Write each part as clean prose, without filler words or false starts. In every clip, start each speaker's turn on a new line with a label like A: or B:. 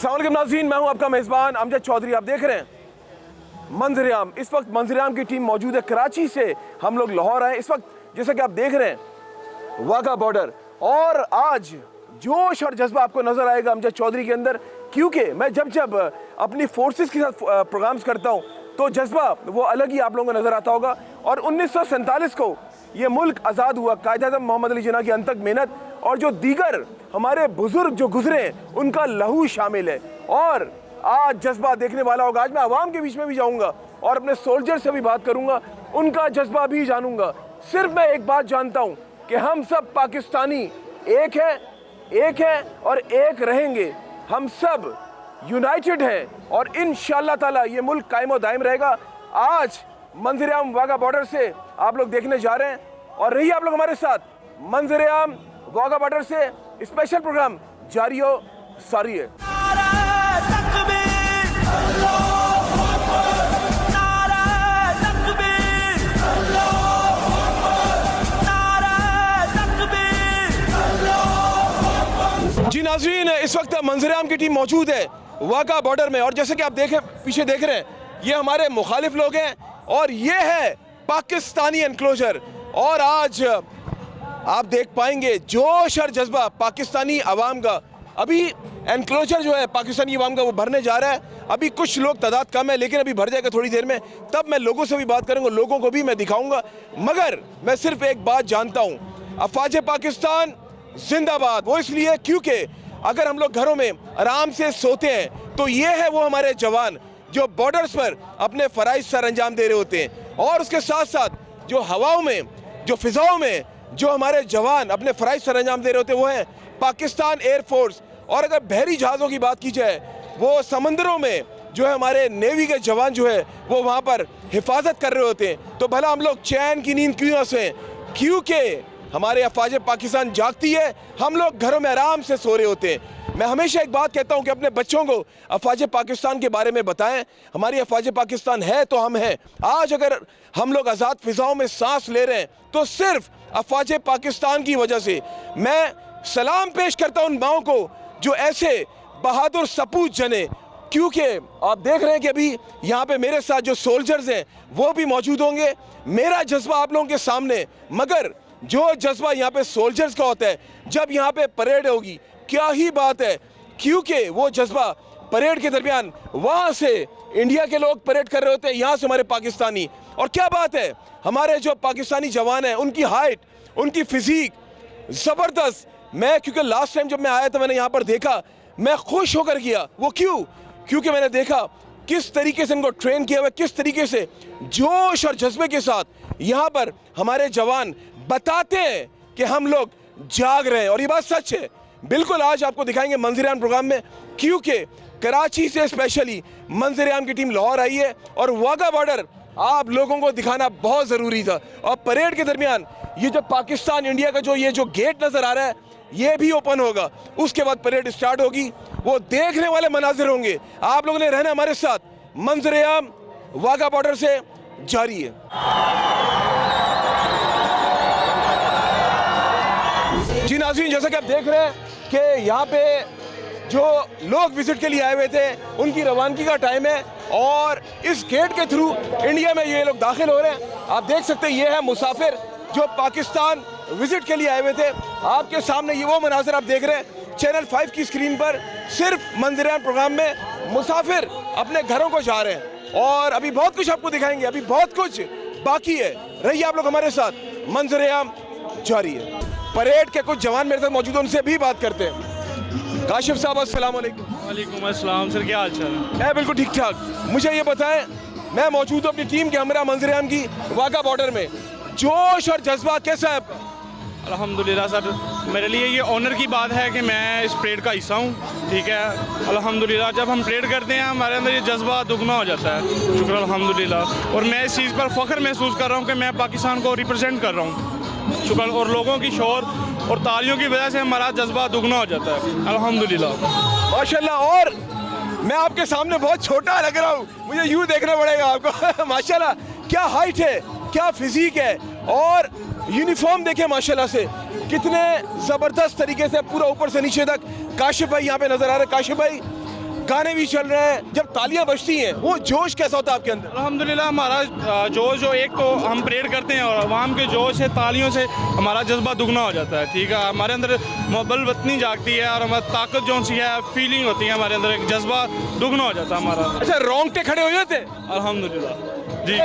A: अस्सलाम वालेकुम नाज़रीन, मैं हूं आपका मेज़बान अमजद चौधरी। आप देख रहे हैं मंजर-ए-आम। इस वक्त मंजर-ए-आम की टीम मौजूद है कराची से। हम लोग लाहौर आए इस वक्त, जैसा कि आप देख रहे हैं वाघा बॉर्डर। और आज जोश और जज्बा आपको नजर आएगा अमजद चौधरी के अंदर, क्योंकि मैं जब अपनी फोर्सेस के साथ प्रोग्राम्स करता हूं तो जज्बा वो अलग ही आप लोगों को नजर आता होगा। और 1947 को ये मुल्क आज़ाद हुआ, कायद-ए-आज़म मोहम्मद अली जिन्ना की अनथक मेहनत और जो दीगर हमारे बुजुर्ग जो गुजरे उनका लहू शामिल है। और आज जज्बा देखने वाला होगा। आज मैं आवाम के बीच में भी जाऊंगा और अपने सोल्जर से भी बात करूंगा, उनका जज्बा भी जानूंगा। सिर्फ मैं एक बात जानता हूं कि हम सब पाकिस्तानी एक है और एक रहेंगे। हम सब यूनाइटेड हैं और इंशाअल्लाह ताला ये मुल्क कायम और दायम रहेगा। आज मंजर-ए-आम वाघा बॉर्डर से आप लोग देखने जा रहे हैं और रहिए आप लोग हमारे साथ। मंजर-ए-आम वाघा बॉर्डर से स्पेशल प्रोग्राम जारी हो सारी है। जी नाज़रीन, इस वक्त मंजर-ए-आम की टीम मौजूद है वाघा बॉर्डर में और जैसे कि आप पीछे देख रहे हैं, ये हमारे मुखालिफ लोग हैं और ये है पाकिस्तानी एनक्लोजर। और आज आप देख पाएंगे जोश और जज्बा पाकिस्तानी अवाम का। अभी एनक्लोजर जो है पाकिस्तानी अवाम का वो भरने जा रहा है। अभी कुछ लोग तादाद कम है लेकिन अभी भर जाएगा थोड़ी देर में। तब मैं लोगों से भी बात करूंगा, लोगों को भी मैं दिखाऊंगा। मगर मैं सिर्फ एक बात जानता हूं, अफवाज पाकिस्तान जिंदाबाद। वो इसलिए क्योंकि अगर हम लोग घरों में आराम से सोते हैं तो ये है वो हमारे जवान जो बॉर्डर्स पर अपने फ़राइज़ सर अंजाम दे रहे होते हैं। और उसके साथ साथ जो हवाओं में, जो फिजाओं में जो हमारे जवान अपने फ़राइज़ सर अंजाम दे रहे होते हैं वो है पाकिस्तान एयरफोर्स। और अगर बहरी जहाज़ों की बात की जाए, वो समंदरों में जो है हमारे नेवी के जवान जो है वो वहाँ पर हिफाजत कर रहे होते हैं। तो भला हम लोग चैन की नींद क्यों सोएं? क्योंकि हमारे अफवाज पाकिस्तान जागती है, हम लोग घरों में आराम से सो रहे होते हैं। मैं हमेशा एक बात कहता हूं कि अपने बच्चों को अफवाज पाकिस्तान के बारे में बताएं। हमारी अफवाज पाकिस्तान है तो हम हैं। आज अगर हम लोग आज़ाद फिजाओं में सांस ले रहे हैं तो सिर्फ अफवाज पाकिस्तान की वजह से। मैं सलाम पेश करता हूं उन माओं को जो ऐसे बहादुर सपूत जने, क्योंकि आप देख रहे हैं कि अभी यहाँ पे मेरे साथ जो सोल्जर्स हैं वो भी मौजूद होंगे। मेरा जज्बा आप लोगों के सामने, मगर जो जज्बा यहाँ पे सोल्जर्स का होता है जब यहाँ पे परेड होगी, क्या ही बात है। क्योंकि वो जज्बा परेड के दरमियान वहाँ से इंडिया के लोग परेड कर रहे होते हैं, यहाँ से हमारे पाकिस्तानी। और क्या बात है, हमारे जो पाकिस्तानी जवान हैं उनकी हाइट, उनकी फिजिक ज़बरदस्त। मैं क्योंकि लास्ट टाइम जब मैं आया था मैंने यहाँ पर देखा, मैं खुश होकर गया। वो क्योंकि मैंने देखा किस तरीके से इनको ट्रेन किया हुआ, किस तरीके से जोश और जज्बे के साथ यहाँ पर हमारे जवान बताते हैं कि हम लोग जाग रहे हैं। और ये बात सच है बिल्कुल। आज आपको दिखाएंगे मंजर-ए-आम प्रोग्राम में, क्योंकि कराची से स्पेशली मंजर-ए-आम की टीम लाहौर आई है और वाघा बॉर्डर आप लोगों को दिखाना बहुत ज़रूरी था। और परेड के दरमियान ये जो पाकिस्तान इंडिया का जो गेट नज़र आ रहा है ये भी ओपन होगा। उसके बाद परेड स्टार्ट होगी, वो देखने वाले मनाजिर होंगे। आप लोगों ने रहना हमारे साथ। मंजर-ए-आम वाघा बॉर्डर से जारी है। जी नाज़रीन, जैसा कि आप देख रहे हैं कि यहाँ पे जो लोग विजिट के लिए आए हुए थे उनकी रवानगी का टाइम है और इस गेट के थ्रू इंडिया में ये लोग दाखिल हो रहे हैं। आप देख सकते हैं ये है मुसाफिर जो पाकिस्तान विजिट के लिए आए हुए थे। आपके सामने ये वो मनाज़िर आप देख रहे हैं चैनल 5 की स्क्रीन पर। सिर्फ मंजर-ए-आम प्रोग्राम में मुसाफिर अपने घरों को जा रहे हैं और अभी बहुत कुछ आपको दिखाएंगे, अभी बहुत कुछ बाकी है। रहिए आप लोग हमारे साथ, मंजर-ए-आम जारी है। परेड के कुछ जवान मेरे साथ मौजूद हैं, उनसे भी बात करते हैं। काशिफ साहब अस्सलाम वालेकुम।
B: वालेकुम अस्सलाम सर, क्या हाल चाल है?
A: मैं बिल्कुल ठीक ठाक। मुझे ये बताएं, मैं मौजूद हूँ अपनी टीम के हमरा मंजर-ए-आम की वाघा बॉर्डर में, जोश और जज्बा कैसा है आपका?
B: अल्हम्दुलिल्लाह सर, मेरे लिए ये ऑनर की बात है कि मैं इस परेड का हिस्सा हूँ। ठीक है, अल्हम्दुलिल्लाह जब हम परेड करते हैं हमारे अंदर ये जज्बा दुगना हो जाता है। शुक्र अल्हम्दुलिल्लाह। और मैं इस चीज़ पर फ़ख्र महसूस कर रहा हूँ कि मैं पाकिस्तान को रिप्रेजेंट कर रहा हूँ। शुक्र। और लोगों की शोर और तालियों की वजह से हमारा जज्बा दुगना हो जाता है अल्हम्दुलिल्लाह।
A: माशाल्लाह। और मैं आपके सामने बहुत छोटा लग रहा हूँ, मुझे यूँ देखना पड़ेगा आपको। माशाल्लाह, क्या हाइट है, क्या फिजिक है। और यूनिफॉर्म देखें माशाल्लाह से, कितने ज़बरदस्त तरीके से पूरा ऊपर से नीचे तक। काशिफ भाई यहाँ पे नज़र आ रहे हैं। काशिफ भाई, गाने भी चल रहे हैं, जब तालियां बजती हैं वो जोश कैसा होता है आपके अंदर?
B: अल्हम्दुलिल्लाह हमारा जोश जो एक तो हम परेड करते हैं और अवाम के जोश से तालियों से हमारा जज्बा दुगना हो जाता है, ठीक है। हमारे अंदर मोहब्बत वतनी जागती है और हमारी ताकत जो सी है फीलिंग होती है हमारे अंदर, एक जज्बा दुगना हो जाता है हमारा।
A: अच्छा, रोंगटे खड़े हो जाते?
B: अल्हम्दुलिल्लाह जी।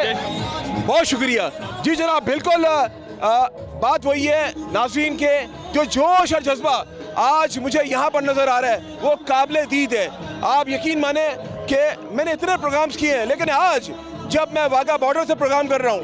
A: बहुत शुक्रिया जी जनाब। बिल्कुल बात वही है नाज़रीन के, जो जोश और जज्बा आज मुझे यहाँ पर नज़र आ रहा है वो काबिल दीद है। आप यकीन माने कि मैंने इतने प्रोग्राम्स किए हैं, लेकिन आज जब मैं वाघा बॉर्डर से प्रोग्राम कर रहा हूँ,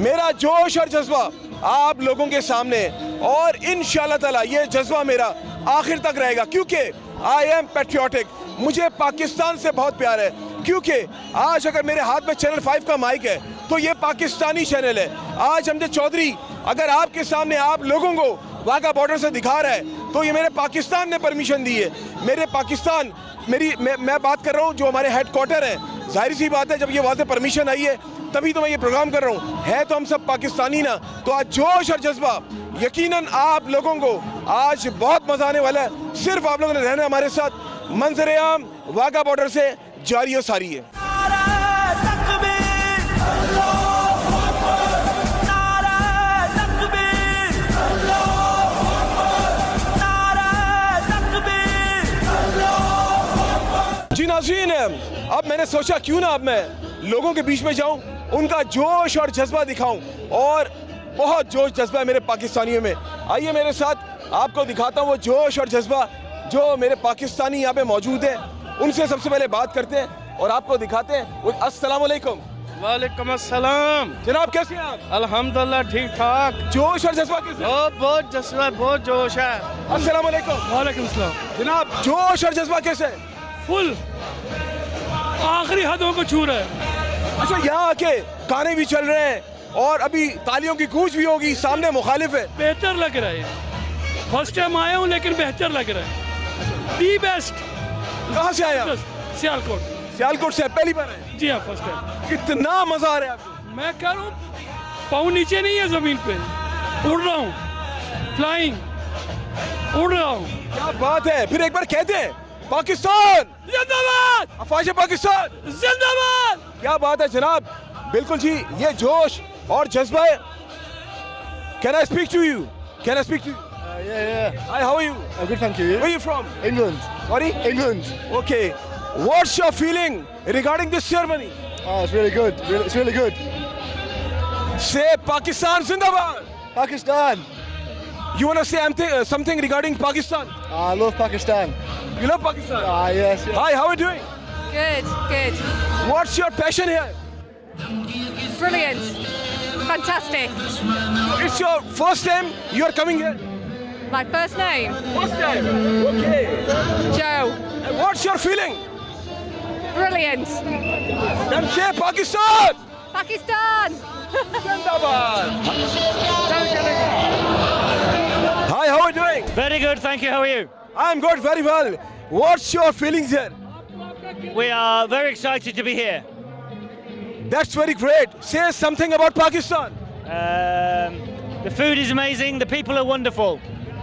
A: मेरा जोश और जज्बा आप लोगों के सामने, और इंशाअल्लाह ताला ये जज्बा मेरा आखिर तक रहेगा, क्योंकि आई एम पैट्रियोटिक। मुझे पाकिस्तान से बहुत प्यार है, क्योंकि आज अगर मेरे हाथ में चैनल 5 का माइक है तो ये पाकिस्तानी चैनल है। आज अमजद चौधरी अगर आपके सामने आप लोगों को वाघा बॉर्डर से दिखा रहा है तो ये मेरे पाकिस्तान ने परमिशन दी है। मेरे पाकिस्तान मैं बात कर रहा हूँ जो हमारे हेड क्वार्टर है, जाहिर सी बात है जब ये वहाँ से परमिशन आई है तभी तो मैं ये प्रोग्राम कर रहा हूँ। है तो हम सब पाकिस्तानी ना, तो आज जोश और जज्बा यकीनन आप लोगों को आज बहुत मजा आने वाला है। सिर्फ आप लोगों ने रहना हमारे साथ। मंजर आम वाघा बॉर्डर से जारी और सारी है। जी नाज़रीन, अब मैंने सोचा क्यों ना अब मैं लोगों के बीच में जाऊं, उनका जोश और जज्बा दिखाऊं, और बहुत जोश जज्बा है मेरे पाकिस्तानियों में। आइए मेरे साथ आपको दिखाता हूं वो जोश और जज्बा जो मेरे पाकिस्तानी यहाँ पे मौजूद है। उनसे सबसे पहले बात करते हैं और आपको दिखाते हैं। अस्सलाम वालेकुम।
B: वालेकुम अस्सलाम।
A: जनाब कैसे हैं आप?
B: अल्हम्दुलिल्लाह ठीक ठाक।
A: जोश और जज्बा कैसे?
B: बहुत जज्बा, बहुत जोश है।
A: अस्सलाम वालेकुम।
B: वालेकुम अस्सलाम।
A: जनाब जोश और जज्बा कैसे?
B: फुल आखिरी हदों को छू रहा है।
A: अच्छा, यहाँ आके गाने भी चल रहे हैं और अभी तालियों की गूंज भी होगी, सामने मुखालिफ है।
B: बेहतर लग रहा है। फर्स्ट टाइम आया हूँ लेकिन बेहतर लग रहा है। The best.
A: कहाँ से आया?
B: सियालकोट।
A: सियालकोट से पहली बार आए?
B: जी हाँ, फर्स्ट टाइम।
A: कितना मजा आ रहा है आपको?
B: मैं कह रहा हूँ पाँव नीचे नहीं है जमीन पे, उड़ रहा हूँ, फ्लाइंग उड़ रहा हूँ।
A: क्या बात है। फिर एक बार कहते हैं पाकिस्तान
B: जिंदाबाद,
A: अफवाज पाकिस्तान
B: जिंदाबाद।
A: क्या बात है जनाब। बिल्कुल जी, ये जोश और जज्बा है। Can I speak to you? Can I speak to you?
C: Yeah.
A: Hi, how are you?
C: I'm good, thank you.
A: Where are you from?
C: England.
A: Sorry?
C: England.
A: Okay. What's your feeling regarding this ceremony?
C: Oh, it's really good. It's really good.
A: Say Pakistan Zindabad.
C: Pakistan.
A: You want to say something regarding Pakistan?
C: I love Pakistan.
A: You love Pakistan?
C: Yes.
A: Hi, how are you doing?
D: Good, good.
A: What's your passion here?
D: Brilliant. Fantastic.
A: It's your first time you are coming here?
D: My first name,
A: First time. Okay.
D: Joe.
A: And what's your feeling?
D: Brilliant.
A: Then say Pakistan.
D: Pakistan.
A: Zindabad. Hi, how are you doing?
E: Very good, thank you. How are you?
A: I'm good, very well. What's your feelings here?
E: We are very excited to be here.
A: That's very great. Say something about Pakistan.
E: The food is amazing, the people are wonderful.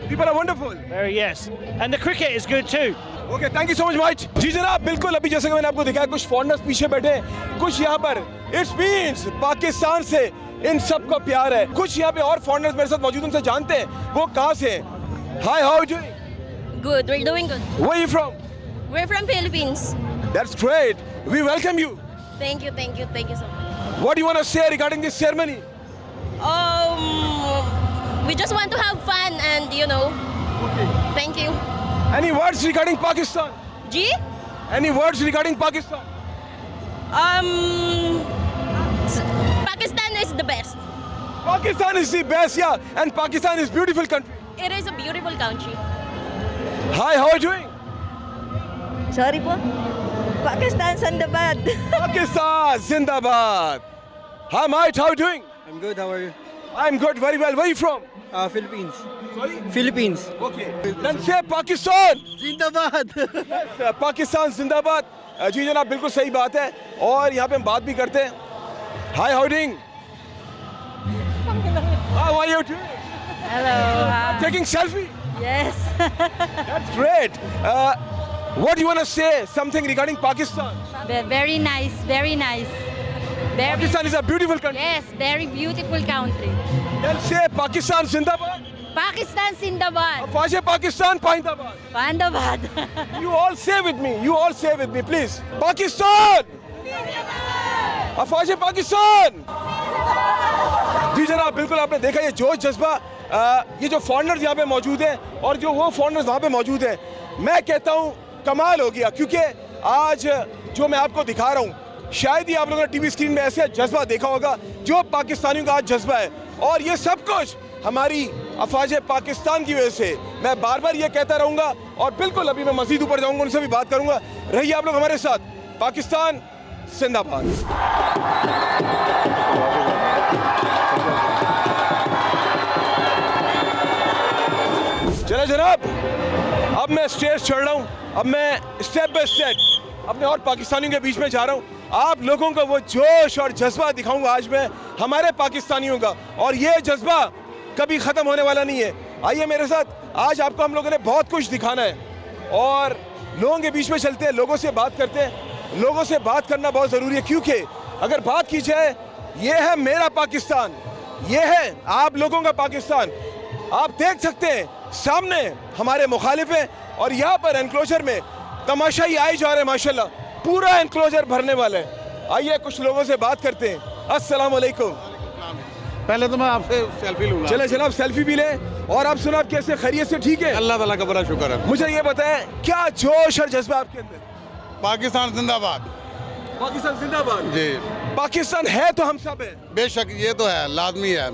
A: People are wonderful.
E: Very, yes. And the cricket is good too.
A: Okay, thank you so much माइट। जी जनाब, बिल्कुल अभी जैसे कि मैंने आपको दिखाया कुछ फॉरेनर्स पीछे बैठे हैं, कुछ यहाँ पर इट्स मीन्स पाकिस्तान से इन सब को प्यार है। कुछ यहाँ पे और फॉरेनर्स मेरे साथ मौजूद, उनसे जानते हैं वो कहाँ से हैं। Hi, how are you doing?
F: Good, we're doing good.
A: Where are you from?
F: We're from Philippines.
A: That's great, we welcome you.
F: Thank you so much.
A: What you want to say regarding this ceremony?
F: We just want to have fun and thank you.
A: Any words regarding Pakistan?
F: G?
A: Any words regarding Pakistan?
F: Pakistan is the best.
A: Pakistan is the best, yeah, and Pakistan is beautiful country.
F: It is a beautiful country.
A: Hi, how are you doing?
G: Sorry po. Pakistan Zindabad.
A: Pakistan Zindabad. Hi, mate, how are you doing?
C: I'm good. How are you?
A: I'm good, very well. Where are you from?
C: Philippines.
A: Sorry?
C: Philippines.
A: Okay. Then say Pakistan.
C: Zindabad.
A: Yes, Pakistan Zindabad. जी जनाब, बिल्कुल सही बात है और यहाँ पे हम बात भी करते हैं। Hi, how are you doing? How are you doing?
G: Hello.
A: Taking selfie?
G: Yes.
A: That's great. What do you want to say? Something regarding Pakistan?
H: Very nice, very nice. Very,
A: Pakistan is a beautiful country.
H: yes, very beautiful country.
A: Then say Pakistan Zindabad.
H: Pakistan Zindabad.
A: Afwaje Pakistan Paindabad.
H: Pandabad.
A: You all say with me. You all say with me, please. Pakistan. अफवाज Pakistan. जी जनाब, बिल्कुल आपने देखा ये जोश जज्बा, ये जो foreigners यहाँ पे मौजूद हैं और जो वो फॉरेनर्स वहाँ पे मौजूद हैं, मैं कहता हूँ कमाल हो गया। क्योंकि आज जो मैं आपको दिखा रहा हूँ, शायद ही आप लोगों ने टीवी स्क्रीन में ऐसा जज्बा देखा होगा जो पाकिस्तानियों का आज जज्बा है, और ये सब कुछ हमारी अफवाज पाकिस्तान की वजह से। मैं बार बार ये कहता रहूँगा और बिल्कुल अभी मैं मज़ीद ऊपर जाऊँगा, उनसे भी बात करूँगा। रहिए आप लोग हमारे साथ। पाकिस्तान जिंदाबाद। चलो जनाब, अब मैं स्टेज चढ़ रहा हूँ। अब मैं स्टेप बाय स्टेप अपने और पाकिस्तानियों के बीच में जा रहा हूँ। आप लोगों को वो जोश और जज्बा दिखाऊंगा आज मैं हमारे पाकिस्तानियों का, और ये जज्बा कभी ख़त्म होने वाला नहीं है। आइए मेरे साथ, आज आपको हम लोगों ने बहुत कुछ दिखाना है और लोगों के बीच में चलते हैं, लोगों से बात करते हैं। लोगों से बात करना बहुत ज़रूरी है, क्योंकि अगर बात की जाए, ये है मेरा पाकिस्तान, ये है आप लोगों का पाकिस्तान। आप देख सकते हैं सामने हमारे मुखालिफ हैं और यहाँ पर एनक्लोजर में तमाशा ही आए जा रहे हैं। माशाल्लाह पूरा एनक्लोजर भरने वाला है। आइए कुछ लोगों से बात करते हैं। अस्सलाम वालेकुम।
I: पहले तो मैं आपसे सेल्फी लूँगा।
A: चले जनाब, सेल्फी भी लें। और आप सुना, आप कैसे, खैरियत से? ठीक है,
I: अल्लाह ताला का बड़ा शुक्र है।
A: मुझे ये बताएं, क्या जोश और जज्बा आपके अंदर?
I: पाकिस्तान जिंदाबाद।
A: पाकिस्तान जिंदाबाद।
I: जी,
A: पाकिस्तान है तो हम सब हैं।
I: बेशक ये तो है, लाजमी है।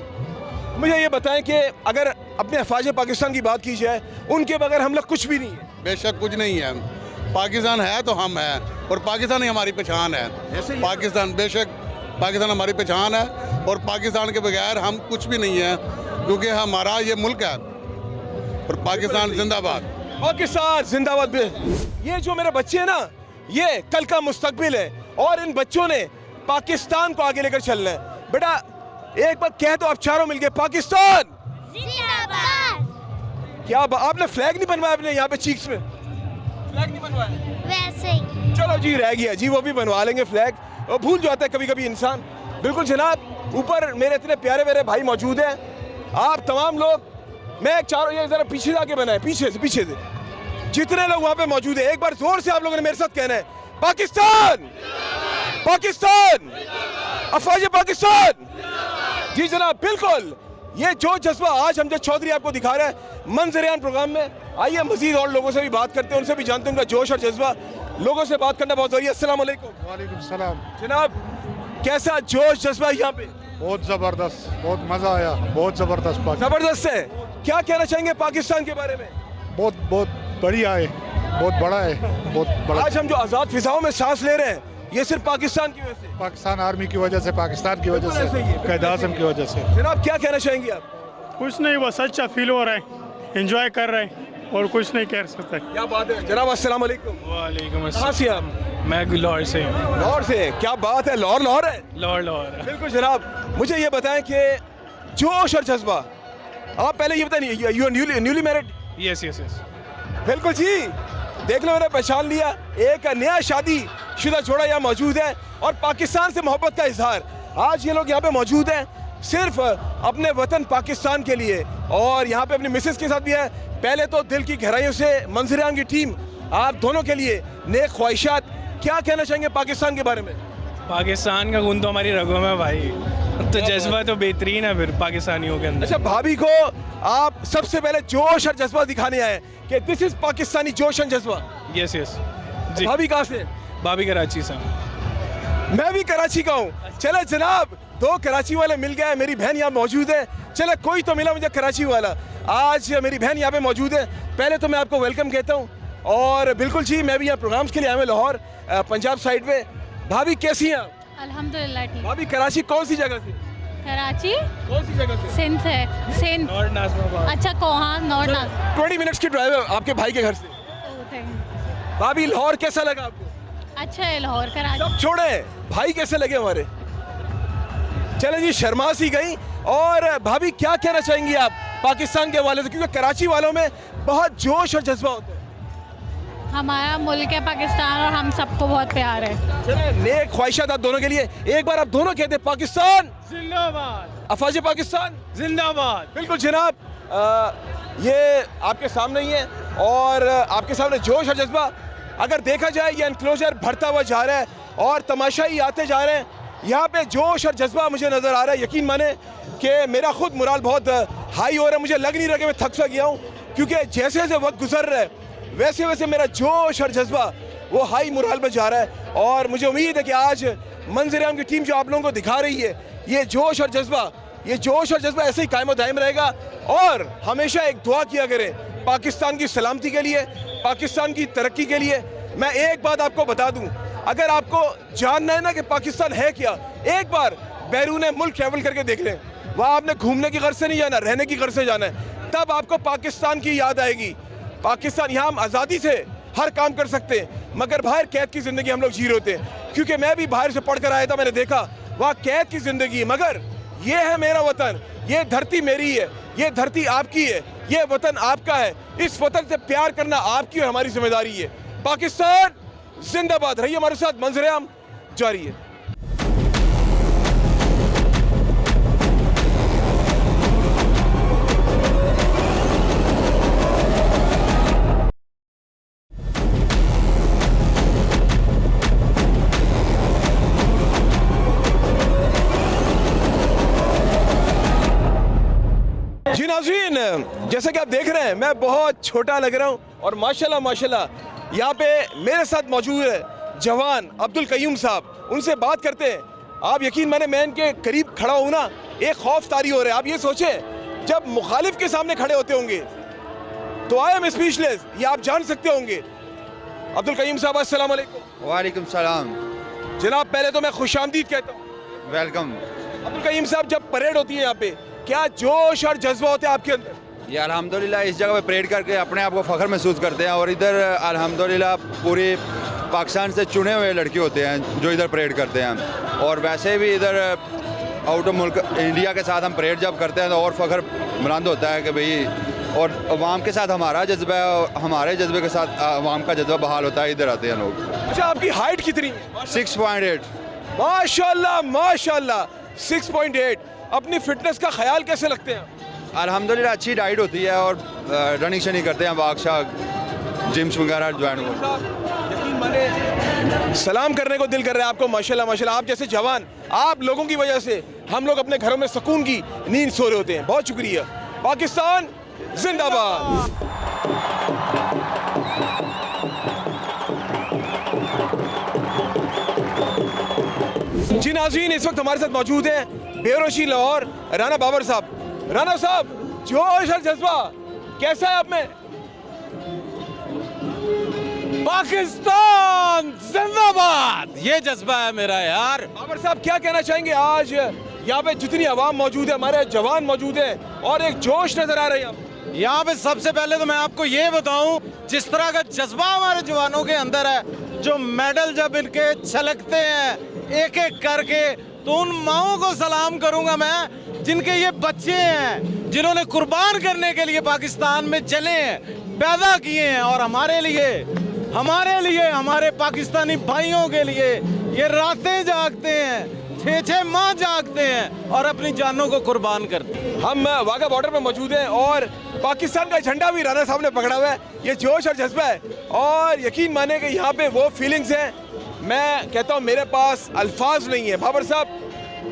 A: मुझे ये बताएं कि अगर अपने अफवाज पाकिस्तान की बात की जाए, उनके बगैर हम लोग कुछ भी नहीं है।
I: बेशक कुछ नहीं है। पाकिस्तान है तो हम हैं, और पाकिस्तान ही हमारी पहचान है।
A: ऐसे ही
I: पाकिस्तान, बेशक पाकिस्तान हमारी पहचान है, और पाकिस्तान के बगैर हम कुछ भी नहीं है, क्योंकि हमारा ये मुल्क है। और पाकिस्तान जिंदाबाद।
A: पाकिस्तान जिंदाबाद। ये जो मेरे बच्चे हैं ना, ये कल का मुस्तकबिल है, और इन बच्चों ने पाकिस्तान को आगे लेकर चलना है। बेटा एक बार कह दो, आप चारों मिलके पाकिस्तान
F: जिंदाबाद।
A: क्या आपने फ्लैग नहीं बनवाया अपने यहाँ पे चीक्स में? फ्लैग नहीं बनवाया?
F: वैसे ही
A: चलो जी, रह गया जी, वो भी बनवा लेंगे फ्लैग, और भूल जाता है कभी कभी इंसान। बिल्कुल जनाब, ऊपर मेरे इतने प्यारे मेरे भाई मौजूद हैं, आप तमाम लोग। मैं चारों, ये जरा पीछे जाके बनाए, पीछे से जितने लोग वहाँ पे मौजूद है, एक बार जोर से आप लोगों ने मेरे साथ कहना है, पाकिस्तान पाकिस्तान अफवाज पाकिस्तान। जी जनाब, बिल्कुल ये जो जज्बा आज अमजद चौधरी आपको दिखा रहा है मंजर-ए-आम प्रोग्राम में। आइए मजीद और लोगों से भी बात करते हैं, उनसे भी जानते हैं उनका जोश और जज्बा। लोगों से बात करना बहुत जरूरी है। अस्सलाम वालेकुम।
J: वालेकुम सलाम।
A: जनाब, कैसा जोश जज्बा यहाँ पे?
J: बहुत ज़बरदस्त, बहुत मज़ा आया, बहुत ज़बरदस्त।
A: जबरदस्त है। क्या कहना चाहेंगे पाकिस्तान के बारे में?
J: बहुत बढ़िया है, बहुत बड़ा है, बहुत बड़ा।
A: आज हम जो आज़ाद फिजाओं में सांस ले रहे हैं, ये सिर्फ पाकिस्तान की वजह से,
J: पाकिस्तान आर्मी की वजह से, पाकिस्तान की वजह से, कायद आज़म की वजह से।
A: जनाब क्या कहना चाहेंगे आप?
K: कुछ नहीं, बस अच्छा फील हो रहा है, एंजॉय कर रहे हैं, और कुछ नहीं कह सकते।
A: क्या बात है जनाब। अस्सलाम वालेकुम।
K: वालेकुम
A: कहाँ
K: अस्सलाम।
A: से आप?
K: मैं लाहौर से हूँ।
A: लाहौर से? क्या बात है, लाहौर है।
K: लाहौर।
A: बिल्कुल जनाब, मुझे ये बताएं कि जोश और जज्बा, आप पहले ये बताएं, you are newly married?
K: Yes yes yes.
A: बिल्कुल जी, देख लो मैंने पहचान लिया, एक नया शादी शुदा जोड़ा यहाँ मौजूद है और पाकिस्तान से मोहब्बत का इजहार। आज ये लोग यहाँ पे मौजूद हैं सिर्फ अपने वतन पाकिस्तान के लिए, और यहाँ पे अपनी मिसेस के साथ भी है। पहले तो दिल की गहराइयों से मंजर-ए-आम की टीम आप दोनों के लिए नेक ख्वाहिशात। क्या कहना चाहेंगे पाकिस्तान के बारे में?
K: पाकिस्तान का खून तो हमारी रगों में भाई, तो जज्बा तो बेहतरीन है फिर पाकिस्तानियों के अंदर।
A: अच्छा, भाभी को आप सबसे पहले जोश और जज्बा दिखाने आए कि दिस इज पाकिस्तानी जोश और जज्बा।
K: यस यस जी।
A: भाभी कहाँ से?
K: भाभी कराची से।
A: मैं भी कराची का हूँ। चले जनाब, दो कराची वाले मिल गए। मेरी बहन यहाँ मौजूद है। चले कोई तो मिला मुझे कराची वाला। आज मेरी बहन यहाँ पे मौजूद है। पहले तो मैं आपको वेलकम कहता हूँ, और बिल्कुल जी मैं भी यहाँ प्रोग्राम्स के लिए आया हूँ लाहौर पंजाब साइड पे। भाभी कैसी हैं आप?
H: अल्हम्दुलिल्लाह ठीक।
A: भाभी कराची कौन सी जगह से?
H: कराची
A: कौन सी जगह से?
H: सिंध है। सिंध।
K: नॉर्थ नाज़िमाबाद।
H: अच्छा कोहा नॉर्थ नाज़।
A: 20 मिनट्स की ड्राइव है आपके भाई के घर से। भाभी लाहौर कैसा लगा आपको?
H: अच्छा है लाहौर। कराची
A: सब छोड़े, भाई कैसे लगे हमारे? चले जी, शर्मा सी गई। और भाभी क्या कहना चाहेंगी आप पाकिस्तान के हवाले से, क्योंकि कराची वालों में बहुत जोश और जज्बा होता है?
H: हमारा मुल्क है पाकिस्तान और हम सबको बहुत प्यार है।
A: चले नेक ख्वाहिशात आप दोनों के लिए। एक बार आप दोनों कहते हैं पाकिस्तान
K: जिंदाबाद,
A: अफवाज पाकिस्तान
K: जिंदाबाद।
A: बिल्कुल जनाब, ये आपके सामने ही है और आपके सामने जोश और जज्बा। अगर देखा जाए ये एनक्लोजर बढ़ता हुआ जा रहा है और तमाशाई आते जा रहे हैं। यहाँ पे जोश और जज्बा मुझे नज़र आ रहा है। यकीन माने कि मेरा खुद मोराल बहुत हाई हो रहा है। मुझे लग नहीं रहा कि मैं थक सा गया हूँ, क्योंकि जैसे जैसे वक्त गुजर रहा है वैसे वैसे मेरा जोश और जज्बा वो हाई मोराल पर जा रहा है। और मुझे उम्मीद है कि आज मंजर-ए-आम की टीम जो आप लोगों को दिखा रही है, ये जोश और जज्बा ऐसे ही कायम और दायम रहेगा। और हमेशा एक दुआ किया करें पाकिस्तान की सलामती के लिए, पाकिस्तान की तरक्की के लिए। मैं एक बात आपको बता दूं, अगर आपको जानना है ना कि पाकिस्तान है क्या, एक बार बैरून मुल्क ट्रैवल करके देख लें। वहाँ आपने घूमने की गर्ज से नहीं जाना, रहने की गर्ज से जाना है। तब आपको पाकिस्तान की याद आएगी। पाकिस्तान, यहाँ हम आज़ादी से हर काम कर सकते हैं, मगर बाहर कैद की ज़िंदगी हम लोग जी रहे होते हैं। क्योंकि मैं भी बाहर से पढ़ कर आया था, मैंने देखा वहाँ कैद की ज़िंदगी। मगर ये है मेरा वतन, ये धरती मेरी है, ये धरती आपकी है, ये वतन आपका है। इस वतन से प्यार करना आपकी और हमारी जिम्मेदारी है। पाकिस्तान जिंदाबाद। रहिए हमारे साथ, मंजर-ए-आम जारी है। जी नाज़रीन, जैसा कि आप देख रहे हैं मैं बहुत छोटा लग रहा हूँ और माशाल्लाह यहाँ पे मेरे साथ मौजूद है जवान अब्दुल कयूम साहब। उनसे बात करते हैं। आप यकीन माने मैं इनके करीब खड़ा हूँ ना, एक खौफ तारी हो रहा है। आप ये सोचें जब मुखालिफ के सामने खड़े होते होंगे तो आई एम स्पीचलेस, ये आप जान सकते होंगे। अब्दुल कयूम साहब अस्सलाम वालेकुम।
L: वालेकुम सलाम
A: जनाब, पहले तो मैं खुशामदीद कहता हूँ।
L: वेलकम।
A: अब्दुल कयूम साहब, जब परेड होती है यहाँ पे क्या जोश और जज्बा होता है आपके अंदर?
L: ये अल्हम्दुलिल्लाह इस जगह पे परेड करके अपने आप को फ़ख्र महसूस करते हैं। और इधर अल्हम्दुलिल्लाह पूरे पाकिस्तान से चुने हुए लड़के होते हैं जो इधर परेड करते हैं। और वैसे भी इधर आउट ऑफ मुल्क इंडिया के साथ हम परेड जब करते हैं तो और फ़ख्र बुलंद होता है कि भाई, और अवाम के साथ हमारा जज्बा है, हमारे जज्बे के साथ अवाम का जज्बा बहाल होता है। इधर आते हैं लोग।
A: अच्छा, आपकी हाइट कितनी?
L: 6.8।
A: माशाल्लाह माशाल्लाह, 6.8। अपनी फिटनेस का ख्याल कैसे रखते हैं?
L: अल्हम्दुलिल्लाह अच्छी डाइट होती है और रनिंग शनिंग करते हैं, वॉक शाक, जिम्स वगैरह ज्वाइन हो।
A: यकीन माने सलाम करने को दिल कर रहा है आपको। माशाल्लाह माशाल्लाह, आप जैसे जवान, आप लोगों की वजह से हम लोग अपने घरों में सुकून की नींद सो रहे होते हैं। बहुत शुक्रिया। पाकिस्तान जिंदाबाद। जी नाज़रीन, इस वक्त हमारे साथ मौजूद है बेरोशी लाहौर राना बाबर साहब। राना साहब, जोश और जज्बा कैसा है आप में?
K: पाकिस्तान जिंदाबाद, ये जज्बा है मेरा यार।
A: बाबर साहब, क्या कहना चाहेंगे? आज यहाँ पे जितनी आवाम मौजूद है, हमारे जवान मौजूद है और एक जोश नजर आ रहा है
K: यहाँ पे। सबसे पहले तो मैं आपको ये बताऊं, जिस तरह का जज्बा हमारे जवानों के अंदर है, जो मेडल जब इनके छलकते हैं एक एक करके, तो उन माओं को सलाम करूंगा मैं जिनके ये बच्चे हैं, जिन्होंने कुर्बान करने के लिए पाकिस्तान में चले हैं, पैदा किए हैं। और हमारे लिए हमारे पाकिस्तानी भाइयों के लिए ये रातें जागते हैं, 6-6 माह जागते हैं और अपनी जानों को कुर्बान करते हैं।
A: हम वाघा बॉर्डर पे मौजूद हैं और पाकिस्तान का झंडा भी राना साहब ने पकड़ा हुआ है। ये जोश और जज्बा है और यकीन माने कि यहाँ पे वो फीलिंग्स हैं, मैं कहता हूँ मेरे पास अल्फाज नहीं है। बाबर साहब,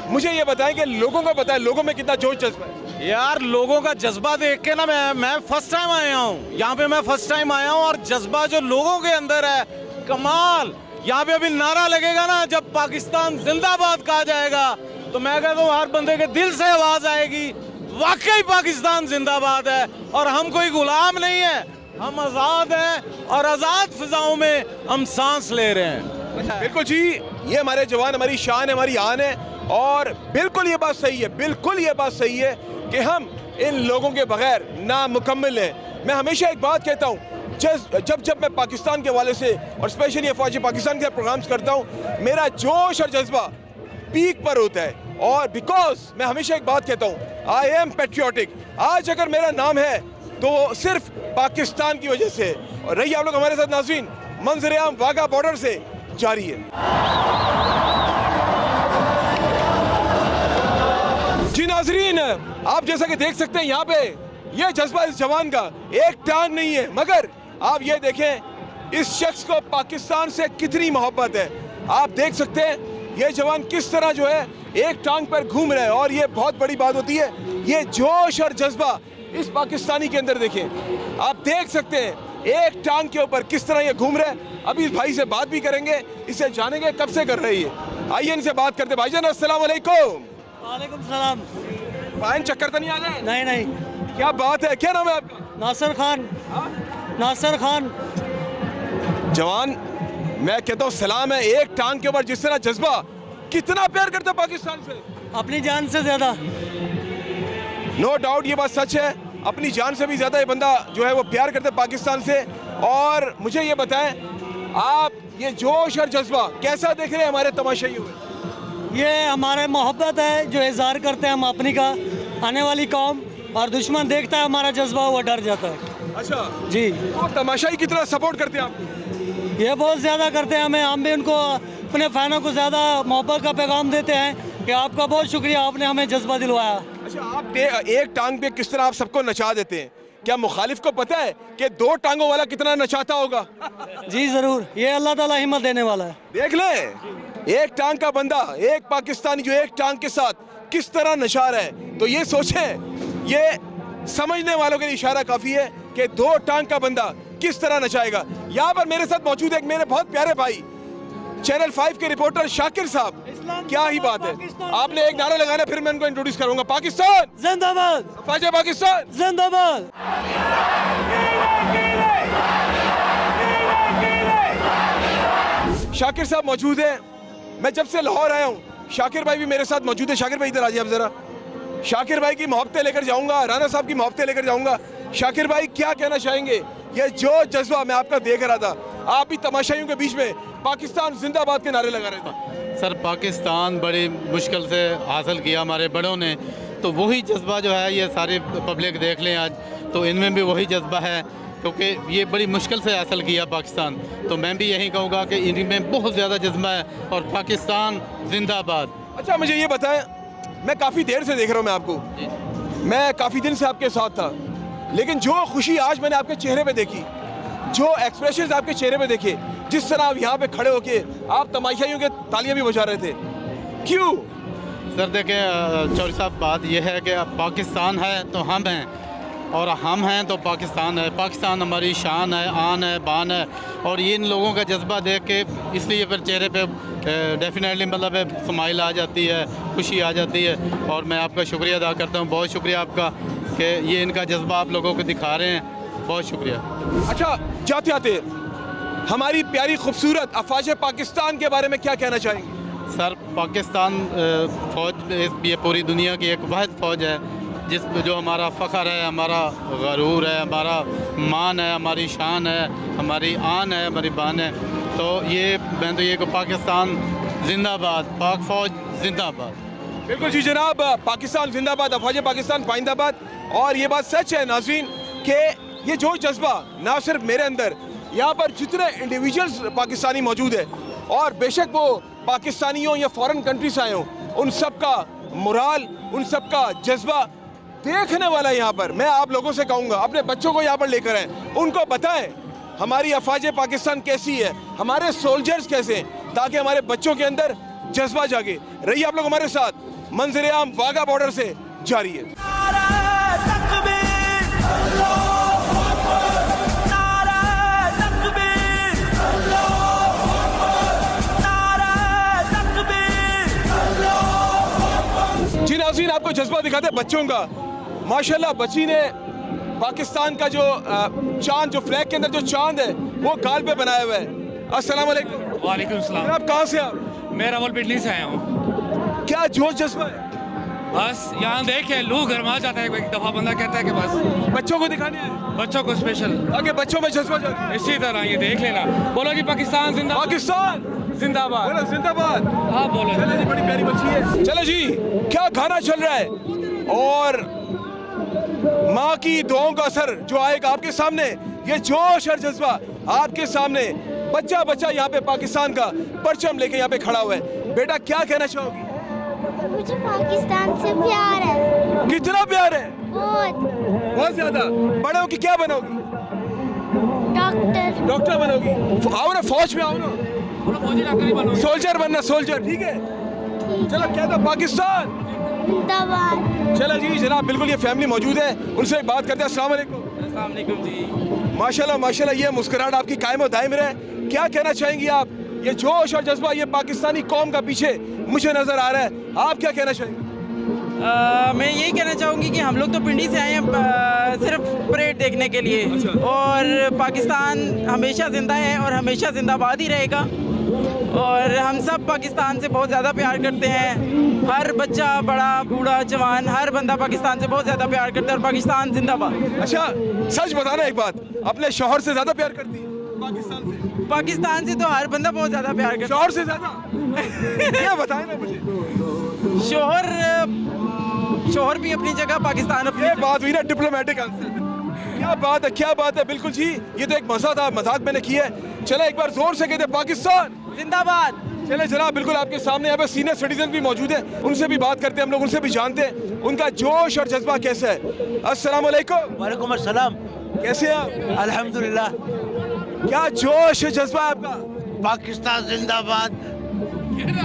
A: मुझे ये बताएं कि लोगों को बताएं, लोगों में कितना जोश जज्बा है?
K: यार, लोगों का जज्बा देख के ना मैं फर्स्ट टाइम आया हूँ यहाँ पे, मैं फर्स्ट टाइम आया हूँ। और जज्बा जो लोगों के अंदर है, कमाल। यहाँ पे अभी नारा लगेगा ना, जब पाकिस्तान जिंदाबाद कहा जाएगा, तो मैं कहता हूँ हर बंदे के दिल से आवाज आएगी, वाकई पाकिस्तान जिंदाबाद है। और हम कोई गुलाम नहीं है, हम आज़ाद हैं और आज़ाद फिजाओं में हम सांस ले रहे हैं।
A: बिल्कुल जी, ये हमारे जवान, हमारी शान है, हमारी आन है। और बिल्कुल ये बात सही है, बिल्कुल ये बात सही है कि हम इन लोगों के बगैर नामुकम्मल हैं। मैं हमेशा एक बात कहता हूँ, जब मैं पाकिस्तान के हवाले से और स्पेशली अफवाज पाकिस्तान के प्रोग्राम्स करता हूँ, मेरा जोश और जज्बा पीक पर होता है। और बिकॉज मैं हमेशा एक बात कहता हूँ, आई एम पेट्रियोटिक। आज अगर मेरा नाम है तो सिर्फ पाकिस्तान की वजह से। और रहिए आप लोग हमारे साथ नाज़रीन, मंजर-ए-आम वाघा बॉर्डर से जारी है। जी नाज़रीन, आप जैसा कि देख सकते हैं यहाँ पे ये जज्बा इस जवान का, एक टांग नहीं है, मगर आप ये देखें इस शख्स को पाकिस्तान से कितनी मोहब्बत है। आप देख सकते हैं ये जवान किस तरह जो है एक टांग पर घूम रहे हैं, और ये बहुत बड़ी बात होती है। ये जोश और जज्बा इस पाकिस्तानी के अंदर देखें, आप देख सकते हैं एक टांग के ऊपर किस तरह ये घूम रहे हैं। अभी इस भाई से बात भी करेंगे, इसे जानेंगे कब से कर रही है। आइए इनसे बात करते। भाईजान अस्सलाम वालेकुम।
C: वालेकुम सलाम।
A: भाई चक्कर तो नहीं आ गए?
C: नहीं नहीं।
A: क्या बात है, क्या नाम है आपका?
C: नासिर खान। नासिर खान।
A: जवान, मैं कहता हूँ सलाम है, एक टांग के ऊपर जिस तरह जज्बा, कितना प्यार करते पाकिस्तान से?
C: अपनी जान से ज्यादा।
A: नो डाउट ये बात सच है, अपनी जान से भी ज्यादा ये बंदा जो है वो प्यार करते पाकिस्तान से। और मुझे ये बताएं, आप ये जोश और जज्बा कैसा देख रहे हैं हमारे तमाशाइयों में?
C: ये हमारे मोहब्बत है जो इजहार करते हैं हम अपनी का, आने वाली कौम, और दुश्मन देखता है हमारा जज्बा, वो डर जाता है।
A: अच्छा
C: जी।
A: तो तमाशाई कितना सपोर्ट करते हैं आपको?
C: ये बहुत ज़्यादा करते हैं हमें, हम भी उनको अपने फैनों को ज़्यादा मोहब्बत का पैगाम देते हैं कि आपका बहुत शुक्रिया, आपने हमें जज्बा दिलवाया।
A: अच्छा, आप एक टांग पे किस तरह आप सबको नचा देते हैं, क्या मुखालिफ को पता है कि दो टांगों वाला कितना नचाता होगा?
C: जी ज़रूर, ये अल्लाह ताला हिम्मत देने वाला है।
A: देख ले, एक टांग का बंदा, एक पाकिस्तानी जो एक टांग के साथ किस तरह नचा रहा है, तो ये सोचें, ये समझने वालों के लिए इशारा काफ़ी है कि दो टांग का बंदा किस तरह नचाएगा। यहाँ पर मेरे साथ मौजूद है एक मेरे बहुत प्यारे भाई, चैनल 5 के रिपोर्टर शाकिर साहब। क्या ही बात है, आपने एक नारा लगाना, फिर मैं इनको इंट्रोड्यूस करूंगा। पाकिस्तान
C: जिंदाबाद,
A: फाजे पाकिस्तान
C: जिंदाबाद।
A: शाकिर साहब मौजूद है, मैं जब से लाहौर आया हूँ, शाकिर भाई भी मेरे साथ मौजूद है। शाकिर भाई इधर आ जाइए आप जरा। शाकिर भाई की मोहब्बतें लेकर जाऊंगा, राना साहब की मोहब्बतें लेकर जाऊंगा। शाकिर भाई क्या कहना चाहेंगे? ये जो जज्बा मैं आपका देख रहा था, आप भी तमाशाइयों के बीच में पाकिस्तान जिंदाबाद के नारे लगा रहे थे।
M: सर, पाकिस्तान बड़ी मुश्किल से हासिल किया हमारे बड़ों ने, तो वही जज्बा जो है ये सारी पब्लिक देख लें आज, तो इनमें भी वही जज्बा है, क्योंकि ये बड़ी मुश्किल से हासिल किया पाकिस्तान। तो मैं भी यही कहूँगा कि इनमें बहुत ज़्यादा जज्बा है, और पाकिस्तान जिंदाबाद।
A: अच्छा, मुझे ये बताएं, मैं काफ़ी देर से देख रहा हूँ, मैं आपको, मैं काफ़ी दिन से आपके साथ था, लेकिन जो खुशी आज मैंने आपके चेहरे पे देखी, जो एक्सप्रेशंस आपके चेहरे पे देखे, जिस तरह आप यहाँ पे खड़े होके आप तमाशाइयों के तालियां भी बजा रहे थे, क्यों?
M: सर देखें चौधरी साहब, बात यह है कि पाकिस्तान है तो हम हैं, और हम हैं तो पाकिस्तान है। पाकिस्तान हमारी शान है, आन है, बान है, और ये इन लोगों का जज्बा देख के इसलिए फिर चेहरे पे डेफिनेटली मतलब स्माइल आ जाती है, खुशी आ जाती है। और मैं आपका शुक्रिया अदा करता हूँ, बहुत शुक्रिया आपका कि ये इनका जज्बा आप लोगों को दिखा रहे हैं, बहुत शुक्रिया। अच्छा,
A: जाते आते हमारी प्यारी खूबसूरत अफवाज पाकिस्तान के बारे में क्या कहना चाहेंगे?
M: सर, पाकिस्तान फ़ौज ये पूरी दुनिया की एक वाहिद फ़ौज है जिसमें जो हमारा फ़ख्र है, हमारा गरूर है, हमारा मान है, हमारी शान है, हमारी आन है, हमारी बान है। तो ये मैं तो ये को पाकिस्तान जिंदाबाद, पाक फ़ौज जिंदाबाद।
A: बिल्कुल जी जनाब, पाकिस्तान जिंदाबाद, अफवाज पाकिस्तान पाइंदाबाद। और ये बात सच है नाज़रीन कि ये जो जज्बा ना सिर्फ मेरे अंदर, यहाँ पर जितने इंडिविजुअल्स पाकिस्तानी मौजूद है, और बेशक वो पाकिस्तानियों या फॉरेन कंट्री से आए हों, उन सब का मोराल, उन सब का जज्बा देखने वाला यहाँ पर। मैं आप लोगों से कहूँगा, अपने बच्चों को यहाँ पर लेकर आएँ, उनको बताएं हमारी अफवाज पाकिस्तान कैसी है, हमारे सोल्जर्स कैसे हैं, ताकि हमारे बच्चों के अंदर जज्बा जागे। रहिए आप लोग हमारे साथ, मंजर-ए-आम वाघा बॉर्डर से जारी है। जी नाज़रीन, आपको जज्बा दिखाते बच्चों का। माशाल्लाह, बच्ची ने पाकिस्तान का जो चांद, जो फ्लैग के अंदर जो चांद है, वो गाल पे बनाया हुआ है। अस्सलाम वालेकुम।
N: वालेकुम सलाम।
A: आप कहाँ से? आप?
N: मैं रावलपिंडी से आया हूँ।
A: क्या जोश जज्बा है?
N: बस यहाँ देखे लू गरमा जाता है, एक दफ़ा बंदा कहता है कि बस
A: बच्चों को दिखाने हैं,
N: बच्चों को स्पेशल,
A: आगे बच्चों में जज्बा जाए।
N: इसी तरह ये देख लेना, बोलो कि पाकिस्तान जिंदाबाद,
A: पाकिस्तान
N: जिंदाबाद,
A: बोलो जिंदाबाद।
N: हाँ बोलो।
A: चलो जी, बड़ी प्यारी बच्ची है। चलो जी, क्या गाना चल रहा है, और माँ की दुआओं का असर जो आएगा आपके सामने, ये जोश और जज्बा आपके सामने। बच्चा बच्चा यहाँ पे पाकिस्तान का परचम लेके यहाँ पे खड़ा हुआ है। बेटा क्या कहना चाहोगी?
F: मुझे पाकिस्तान से प्यार है,
A: कितना प्यार है?
F: बहुत
A: ज्यादा। बड़े होके क्या बनोगी? डॉक्टर बनोगी? आओ ना फौज में, आओ ना, सोल्जर बनना, सोल्जर। ठीक है, चलो क्या था पाकिस्तान
F: जिंदाबाद।
A: चलो जी जनाब, बिल्कुल ये फैमिली मौजूद है, उनसे बात करते हैं। अस्सलाम वालेकुम जी। माशाल्लाह माशाल्लाह, ये मुस्कुराहट आपकी कायम और दायम रहे। क्या कहना चाहेंगी आप? ये जोश और जज्बा ये पाकिस्तानी कौम का पीछे मुझे नजर आ रहा है, आप क्या कहना चाहेंगे?
O: मैं यही कहना चाहूँगी कि हम लोग तो पिंडी से आए हैं सिर्फ परेड देखने के लिए। और पाकिस्तान हमेशा ज़िंदा है और हमेशा ज़िंदाबाद ही रहेगा। और हम सब पाकिस्तान से बहुत ज़्यादा प्यार करते हैं। हर बच्चा, बड़ा, बूढ़ा, जवान, हर बंदा पाकिस्तान से बहुत ज़्यादा प्यार करता है और पाकिस्तान जिंदाबाद।
A: अच्छा सच बताना एक बात, अपने शौहर से ज़्यादा प्यार करती है?
O: पाकिस्तान से तो हर बंदा बहुत ज़्यादा प्यार करता है।
A: शौहर से ज़्यादा? क्या बताएं ना मुझे।
O: शौहर भी अपनी जगह, पाकिस्तान अपनी।
A: ये बात हुई ना डिप्लोमेटिक आंसर। क्या बात है, क्या बात है। बिल्कुल जी, ये तो एक मजा था, मजाक मैंने किया है। चले एक बार जोर से कहते पाकिस्तान
O: जिंदाबाद।
A: चले जनाब, बिल्कुल आपके सामने यहाँ पे सीनियर सिटीजन भी मौजूद है, उनसे भी बात करते हैं हम लोग, उनसे भी जानते हैं उनका जोश और जज्बा कैसा है। अस्सलाम वालेकुम।
P: वालेकुम अस्सलाम।
A: कैसे हैं आप?
P: अल्हम्दुलिल्लाह।
A: क्या जोश है, जज्बा है आपका?
P: पाकिस्तान जिंदाबाद।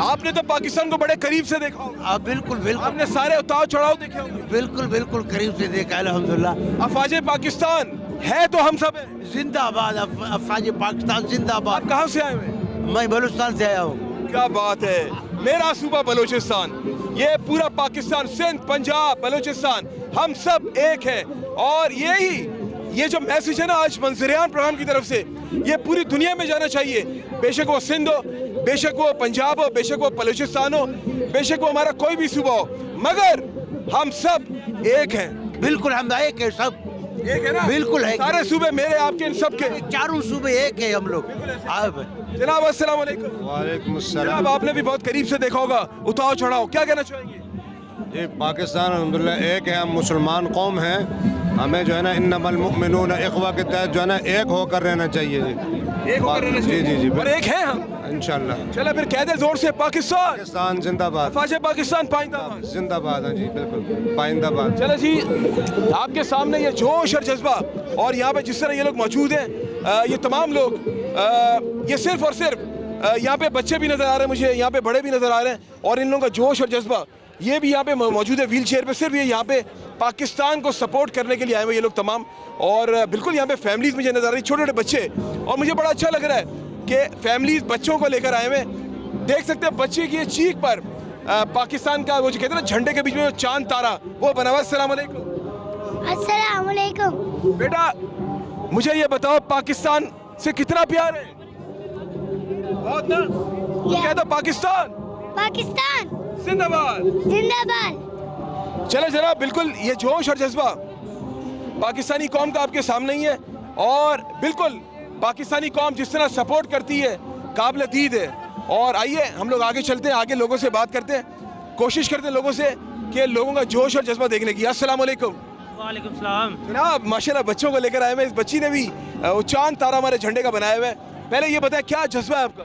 A: आपने तो पाकिस्तान को बड़े करीब से देखा होगा।
P: बिल्कुल बिल्कुल।
A: आपने सारे उतार चढ़ाव देखे होंगे।
P: बिल्कुल बिल्कुल करीब से देखा, अल्हम्दुलिल्लाह।
A: अफवाज पाकिस्तान है तो हम सब हैं।
P: जिंदाबाद, अफवाज पाकिस्तान जिंदाबाद।
A: आप कहाँ से आए हुए?
P: मैं बलूचिस्तान से आया हूँ।
A: क्या बात है, मेरा सूबा बलूचिस्तान, ये पूरा पाकिस्तान, सिंध, पंजाब, बलूचिस्तान, हम सब एक हैं। और ये जो मैसेज है ना आज मंजरेआन प्रोग्राम की तरफ से, ये पूरी दुनिया में जाना चाहिए। बेशक वो सिंध हो, बेशक वो पंजाब हो, बेशक वो बलूचिस्तान हो, बेशक वो हमारा कोई भी सूबा हो, मगर हम सब एक हैं।
P: बिल्कुल हम एक है, सब
A: एक है ना?
P: बिल्कुल है।
A: सारे सूबे मेरे, आपके, इन सब के,
P: चारों सूबे एक है हम लोग।
A: जनाब अस्सलाम वालेकुम।
J: वालेकुम अस्सलाम।
A: जनाब आपने भी बहुत करीब से देखा होगा उतार चढ़ाव, क्या कहना चाहेंगे?
J: ये पाकिस्तान अल्हम्दुलिल्लाह एक है, हम मुसलमान कौम हैं, हमें जो है ना इन्नमल मुमिनून इख्वा के तहत जो है ना एक होकर रहना चाहिए जी।
A: एक होकर रहना चाहिए।
J: जी जी जी,
A: और एक हैं हम
J: इंशाल्लाह।
A: चलो फिर कह दे जोर से
J: पाकिस्तान जिंदाबाद।
A: अफवाज पाकिस्तान पाइंदाबाद
J: जिंदाबाद। हाँ जी बिल्कुल, पाइंदाबाद।
A: चलो जी, आपके सामने ये जोश और जज्बा, और यहाँ पे जिस तरह ये लोग मौजूद हैं, ये तमाम लोग, ये सिर्फ और सिर्फ यहाँ पे बच्चे भी नजर आ रहे हैं मुझे, यहाँ पे बड़े भी नजर आ रहे हैं, और इन लोगों का जोश और जज्बा ये भी यहाँ पे मौजूद है व्हील चेयर पे। सिर्फ ये यहाँ पे पाकिस्तान को सपोर्ट करने के लिए आए हुए ये लोग तमाम, और बिल्कुल यहाँ पे फैमिलीज मुझे नजर आ रही, छोटे छोटे बच्चे, और मुझे बड़ा अच्छा लग रहा है कि फैमिलीज बच्चों को लेकर आए हुए। देख सकते हैं बच्चे की चीख पर पाकिस्तान का वो जो कहते हैं ना झंडे के बीच में चांद तारा, वो बना हुआ। अस्सलाम वालेकुम।
F: अस्सलाम वालेकुम।
A: बेटा मुझे ये बताओ, पाकिस्तान से कितना प्यार है? बहुत ना? क्या था पाकिस्तान?
F: पाकिस्तान
A: जिंदाबाद
F: जिंदाबाद।
A: चले जनाब, बिल्कुल ये जोश और जज्बा पाकिस्तानी कौम का आपके सामने ही है, और बिल्कुल पाकिस्तानी कौम जिस तरह सपोर्ट करती है काबिल दीद है। और आइए हम लोग आगे चलते हैं, आगे लोगों से बात करते हैं, कोशिश करते हैं लोगों से कि लोगों का जोश और जज्बा देखने की। अस्सलाम वालेकुम।
E: वालेकुम सलाम।
A: जनाब माशाल्लाह बच्चों को लेकर आए हैं, इस बच्ची ने भी वो चांद तारा हमारे झंडे का बनाया हुआ है। पहले ये बताया क्या जज्बा है आपका?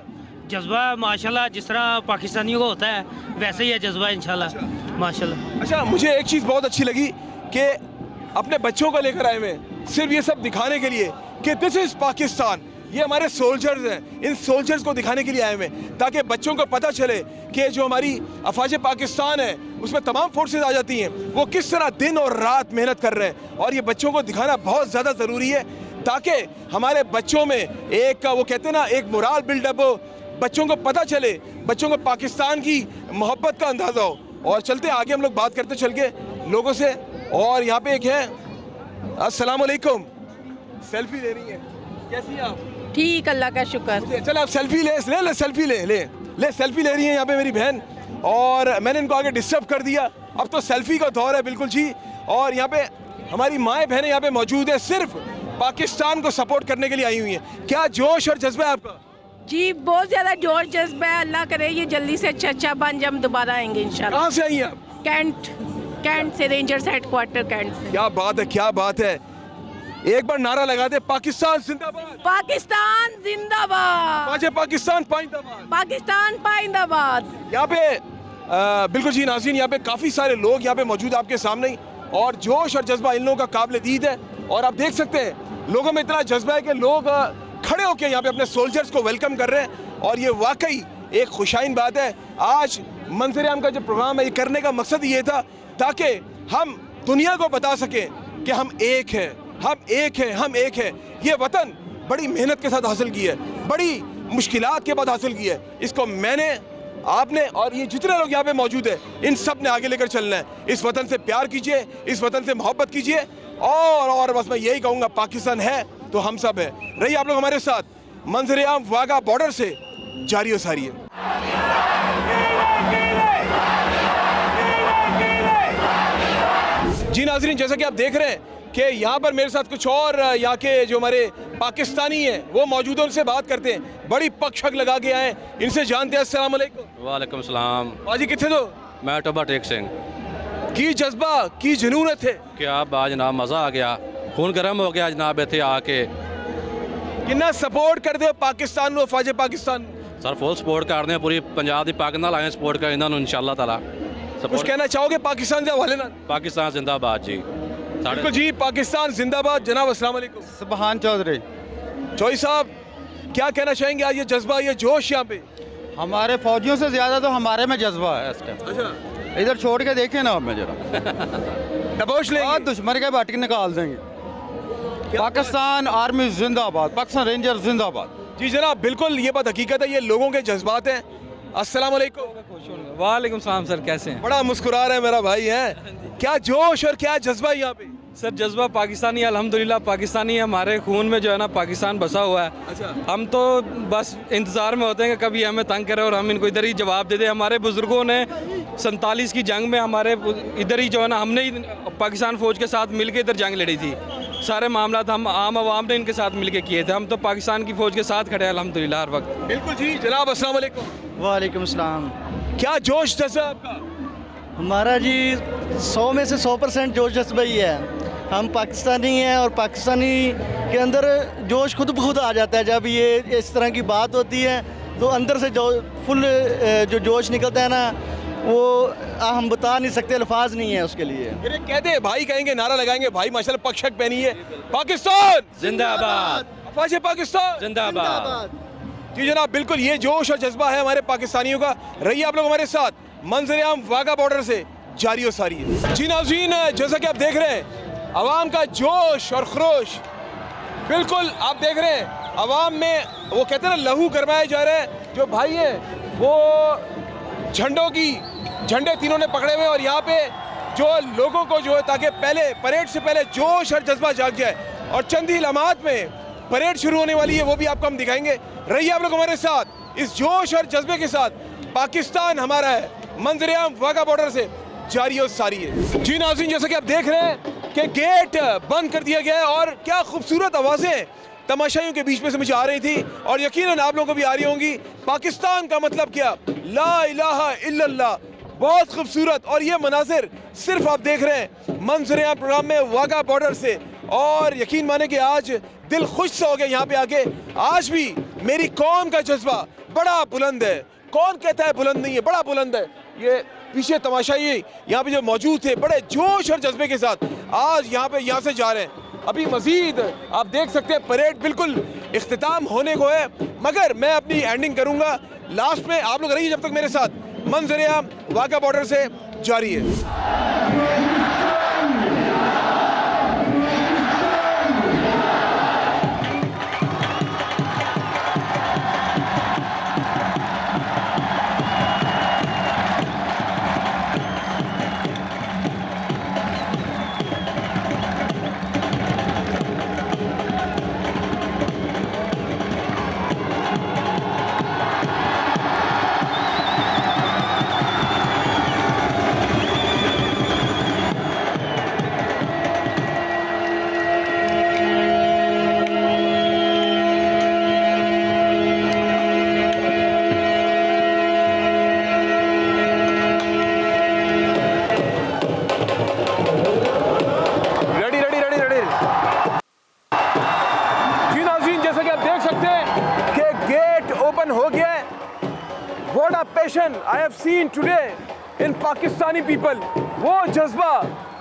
E: जज्बा माशाल्लाह जिस तरह पाकिस्तानियों को होता है वैसे ही है जज्बा इंशाल्लाह माशाल्लाह।
A: अच्छा, मुझे एक चीज़ बहुत अच्छी लगी कि अपने बच्चों को लेकर आए हुए हैं, सिर्फ ये सब दिखाने के लिए कि दिस इज़ पाकिस्तान, ये हमारे सोल्जर्स हैं, इन सोल्जर्स को दिखाने के लिए आए हुए हैं, ताकि बच्चों को पता चले कि जो हमारी अफवाज पाकिस्तान है उसमें तमाम फोर्सेज आ जाती हैं, वो किस तरह दिन और रात मेहनत कर रहे हैं। और ये बच्चों को दिखाना बहुत ज़्यादा ज़रूरी है, ताकि हमारे बच्चों में एक वो कहते हैं ना एक मोराल बिल्डअप हो, बच्चों को पता चले, बच्चों को पाकिस्तान की मोहब्बत का अंदाज़ा हो। और चलते आगे हम लोग बात करते चल के लोगों से। और यहाँ पे एक है, अस्सलाम वालेकुम, सेल्फी ले रही है, कैसी हैं आप?
Q: ठीक, अल्लाह का शुक्र।
A: चलो आप सेल्फी ले सेल्फी ले सेल्फी ले रही हैं यहाँ पे मेरी बहन, और मैंने इनको आगे डिस्टर्ब कर दिया। अब तो सेल्फी का दौर है बिल्कुल जी। और यहाँ पे हमारी माएँ बहनें यहाँ पे मौजूद है, सिर्फ पाकिस्तान को सपोर्ट करने के लिए आई हुई हैं। क्या जोश और जज्बा है आपका?
Q: जी बहुत ज़्यादा जोर जज्बा है, अल्लाह करे ये जल्दी से अच्छा बन जाए, हम दोबारा आएंगे इंशाल्लाह।
A: कहाँ से आई हैं आप?
Q: कैंट से, रेंजर्स हेडक्वार्टर कैंट से।
A: क्या बात है, क्या बात है। एक बार नारा लगा दे, पाकिस्तान जिंदाबाद,
Q: पाकिस्तान जिंदाबाद,
A: बाजे पाकिस्तान पाइंदाबाद,
Q: पाकिस्तान पाइंदाबाद।
A: यहाँ पे बिल्कुल जी नाज़रीन, यहाँ पे काफ़ी सारे लोग यहाँ पे मौजूद आपके सामने ही, और जोश और जज्बा इन लोगों का काबिल दीद है। और आप देख सकते हैं लोगों में इतना जज्बा है कि लोग खड़े होकर यहाँ पे अपने सोल्जर्स को वेलकम कर रहे हैं, और ये वाकई एक खुशाइन बात है। आज मंजर आम का जो प्रोग्राम है, ये करने का मकसद ये था ताकि हम दुनिया को बता सकें कि हम एक हैं, हम एक हैं, हम एक हैं। ये वतन बड़ी मेहनत के साथ हासिल की है, बड़ी मुश्किलात के बाद हासिल की है। इसको मैंने, आपने और ये जितने लोग यहाँ पे मौजूद हैं, इन सब ने आगे लेकर चलना है। इस वतन से प्यार कीजिए, इस वतन से मोहब्बत कीजिए, और बस मैं यही कहूँगा, पाकिस्तान है तो हम सब है। रहिए आप लोग हमारे साथ, मंजर आम वाघा बॉर्डर से जारी और सारी है। जी नाज़रीन, जैसा कि आप देख रहे हैं कि यहाँ पर मेरे साथ कुछ और यहाँ के जो हमारे पाकिस्तानी हैं वो मौजूद हैं, उनसे बात करते हैं। बड़ी पक्षक लगा के आए, इनसे जानते हैं। अस्सलाम वालेकुम।
R: वालेकुम सलाम।
A: बाजी कितने दो?
R: मैं टोबा टेक सिंह
A: की जज्बा की जनूनत है
R: क्या बाज जनाब, मज़ा आ गया, खून गर्म हो गया जनाब इतने आके।
A: कितना सपोर्ट कर दो पाकिस्तान नो, फौज पाकिस्तान?
R: सर फुल सपोर्ट करते हैं, पूरी पंजाब की पाक नाल आए सपोर्ट कर इन्होंने इंशाअल्लाह ताला।
A: कुछ कहना चाहोगे पाकिस्तान के हवाले नाल?
R: पाकिस्तान जिंदाबाद जी।
A: बिल्कुल जी, पाकिस्तान जिंदाबाद। जनाब अस्सलाम वालेकुम।
M: सुबहान चौधरी।
A: चौधरी साहब, क्या कहना चाहेंगे आज ये जज्बा, ये जोश यहाँ पे?
M: हमारे फौजियों से ज़्यादा तो हमारे में जज्बा है इस टाइम।
A: अच्छा,
M: इधर छोड़ के देखें ना हमें जरा,
A: दबोच लेंगे,
M: दुश्मन के बाटके निकाल देंगे। पाकिस्तान आर्मी जिंदाबाद, पाकिस्तान रेंजर जिंदाबाद।
A: जी जनाब, बिल्कुल ये बात हकीकत है, ये लोगों के जज्बात हैं। अस्सलाम वालेकुम।
S: वालेकुम सलाम सर, कैसे हैं?
A: बड़ा मुस्कुरा रहा है मेरा भाई है। क्या जोश और क्या जज्बा यहाँ पे?
S: सर जज्बा पाकिस्तानी, अल्हम्दुलिल्लाह पाकिस्तानी है, हमारे खून में जो है ना पाकिस्तान बसा हुआ है।
A: अच्छा।
S: हम तो बस इंतज़ार में होते हैं कि कभी हमें तंग करे और हम इनको इधर ही जवाब दे दें। हमारे बुज़ुर्गों ने 47 की जंग में हमारे इधर ही जो है ना, हमने ही पाकिस्तान फ़ौज के साथ मिल के इधर जंग लड़ी थी। सारे मामला हम आम आवाम ने इनके साथ मिल के किए थे। हम तो पाकिस्तान की फ़ौज के साथ खड़े हैं अल्हम्दुलिल्लाह हर वक्त।
A: बिल्कुल जी जनाब, अस्सलाम वालेकुम।
M: वालेकुम सलाम।
A: क्या जोश जज्बा आपका?
C: हमारा जी 100 में से 100% जोश जज्बा ही है। हम पाकिस्तानी हैं और पाकिस्तानी के अंदर जोश खुद ब खुद आ जाता है। जब ये इस तरह की बात होती है तो अंदर से जो फुल जो जोश निकलता है ना, वो हम बता नहीं सकते, अल्फाज नहीं है उसके लिए।
A: फिर कहते हैं भाई, कहेंगे, नारा लगाएंगे भाई, माशाल्लाह पक्षक पहनी है, पाकिस्तान
R: जिंदाबाद,
A: अफवाज पाकिस्तान
R: जिंदाबाद।
A: जी जनाब, बिल्कुल ये जोश और जज्बा है हमारे पाकिस्तानियों का। रहिए आप लोग हमारे साथ, मंजर आम वाघा बॉर्डर से जारी और सारी है। जी नाज़रीन, जैसा कि आप देख रहे हैं, अवाम का जोश और खरोश, बिल्कुल आप देख रहे हैं अवाम में, वो कहते हैं ना, लहू गरमाए जा रहे हैं। जो भाई हैं वो झंडे तीनों ने पकड़े हुए, और यहाँ पे जो लोगों को जो है, ताकि पहले परेड से पहले जोश और जज्बा जाग जाए, और चंद ही लम्हात में परेड शुरू होने वाली है, वो भी आपको हम दिखाएंगे। रहिए आप लोग हमारे साथ, इस जोश और जज्बे के साथ। पाकिस्तान हमारा है, मंजर आम वाघा बॉर्डर से जारी और सारी है। जी नाज़रीन, जैसा कि आप देख रहे हैं कि गेट बंद कर दिया गया है, और क्या खूबसूरत आवाज़ें तमाशाइयों के बीच में से मुझे आ रही थी, और यकीनन आप लोगों को भी आ रही होंगी। पाकिस्तान का मतलब क्या, ला इलाहा इल्लल्लाह, बहुत खूबसूरत। और ये मनाजिर सिर्फ आप देख रहे हैं मंजर आम प्रोग्राम में वाघा बॉर्डर से, और यकीन माने कि आज दिल खुश सा हो गया यहाँ पे आके। आज भी मेरी कौम का जज्बा बड़ा बुलंद है। कौन कहता है बुलंद नहीं है, बड़ा बुलंद है। ये पीछे तमाशाई यहाँ पे जो मौजूद थे, बड़े जोश और जज्बे के साथ आज यहाँ से जा रहे हैं। अभी मजीद आप देख सकते हैं परेड बिल्कुल इख्तिताम होने को है, मगर मैं अपनी एंडिंग करूँगा लास्ट में। आप लोग रहिए जब तक मेरे साथ, मंजर आम वाघा बॉर्डर से जारी है। I have seen today in Pakistani people, वो जज्बा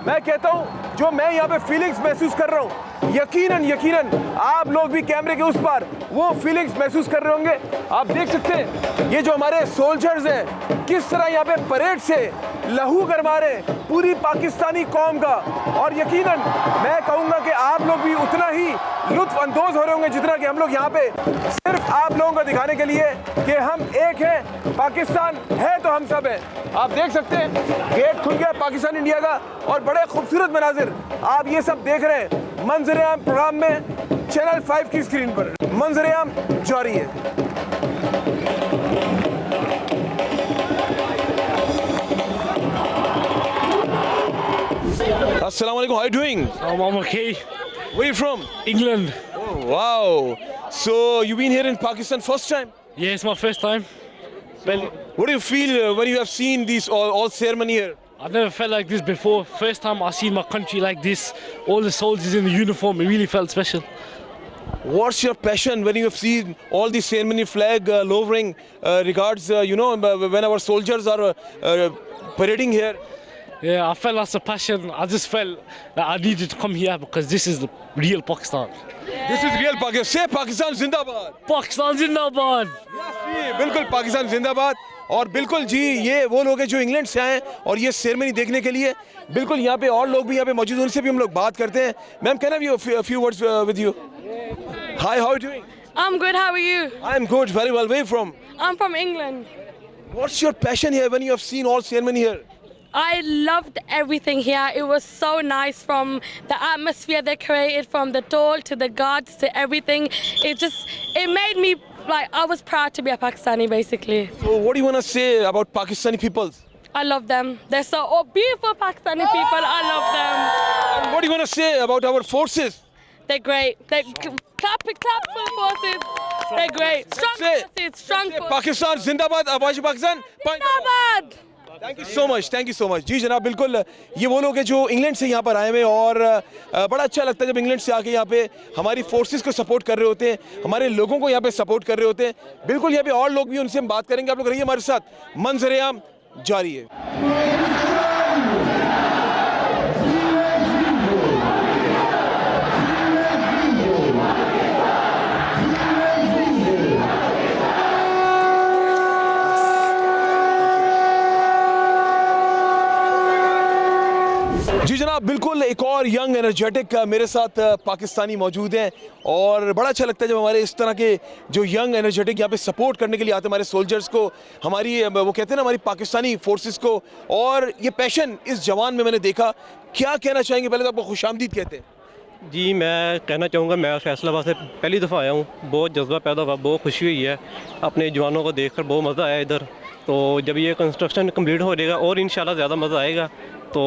A: मैं कहता हूँ जो मैं यहाँ पे फीलिंग्स महसूस कर रहा हूँ, यकीनन आप लोग भी कैमरे के उस पार वो फीलिंग्स महसूस कर रहे होंगे। आप देख सकते हैं ये जो हमारे सोल्जर्स हैं किस तरह यहाँ पे परेड से लहू गरमा रहे हैं पूरी पाकिस्तानी कौम का, और यकीनन मैं कहूँगा कि आप लोग भी उतना ही लुत्फ अंदोज हो रहे होंगे जितना कि हम लोग यहाँ पे सिर्फ आप लोगों को दिखाने के लिए कि हम एक हैं, पाकिस्तान है तो हम सब हैं। आप देख सकते हैं गेट खुल गया पाकिस्तान इंडिया का, और बड़े खूबसूरत मनाजिर आप ये सब देख रहे हैं मंजर-ए-आम प्रोग्राम में चैनल 5 की स्क्रीन पर। मंजर-ए-आम जारी है। Assalamu alaikum, how are you doing?
T: I'm okay.
A: Where are you from?
T: England.
A: Oh, wow. So you've been here in Pakistan first time?
T: Yeah, it's my first time.
A: Well, what do you feel when you have seen these all ceremony here?
T: I've never felt like this before. First time I see my country like this. All the soldiers in the uniform. It really felt special.
A: What's your passion when you have seen all the ceremony flag lowering regards, when our soldiers are parading here?
T: Yeah, I felt that's a passion. I just felt that I needed to come here because this is the real Pakistan.
A: This is real Pakistan. Say Pakistan Zindabad.
T: Pakistan Zindabad.
A: Yes, बिल्कुल पाकिस्तान जिंदाबाद। और बिल्कुल जी ये वो लोग हैं जो England से आए हैं और ये सेरेमनी देखने के लिए। बिल्कुल यहाँ पे और लोग भी यहाँ पे मौजूद हैं, उनसे भी हम लोग बात करते हैं। Ma'am, can I have a few words with you? Hi, how are you doing?
Q: I'm good, how are you?
A: I'm good, very well. Where are you from?
Q: I'm from England.
A: What's your passion here when you have seen all ceremony here?
Q: I loved everything here. It was so nice, from the atmosphere they created, from the toll to the guards to everything. It made me, like, I was proud to be a Pakistani, basically.
A: So what do you want to say about Pakistani people?
Q: I love them. They're so beautiful Pakistani people. I love them.
A: And what do you want to say about our forces?
Q: They're great. Clap for the forces. They're great. Strong forces. Strong forces.
A: Pakistan Zindabad, Abaji Pakistan.
Q: Zindabad.
A: Thank you so much जी जनाब। बिल्कुल ये वो लोग हैं जो England से यहाँ पर आए हुए, और बड़ा अच्छा लगता है जब इंग्लैंड से आके यहाँ पे हमारी फोर्सेस को सपोर्ट कर रहे होते हैं, हमारे लोगों को यहाँ पे सपोर्ट कर रहे होते हैं। बिल्कुल यहाँ पे और लोग भी, उनसे हम बात करेंगे। आप लोग रहिए हमारे साथ, मंजर-ए-आम जारी है। जी जनाब, बिल्कुल एक और यंग एनर्जेटिक मेरे साथ पाकिस्तानी मौजूद हैं, और बड़ा अच्छा लगता है जब हमारे इस तरह के जो यंग एनर्जेटिक यहाँ पे सपोर्ट करने के लिए आते हैं हमारे सोल्जर्स को, हमारी वो कहते हैं ना हमारी पाकिस्तानी फोर्सेस को। और ये पैशन इस जवान में मैंने देखा। क्या कहना चाहेंगे? पहले तो आपको खुशामदीद कहते हैं।
U: जी मैं कहना चाहूँगा, मैं फैसलाबाद से पहली दफ़ा आया हूँ। बहुत जज्बा पैदा हुआ, बहुत खुशी हुई है अपने जवानों को देखकर, बहुत मज़ा आया इधर। तो जब ये कंस्ट्रक्शन कंप्लीट हो जाएगा और इंशाल्लाह ज़्यादा मज़ा आएगा। तो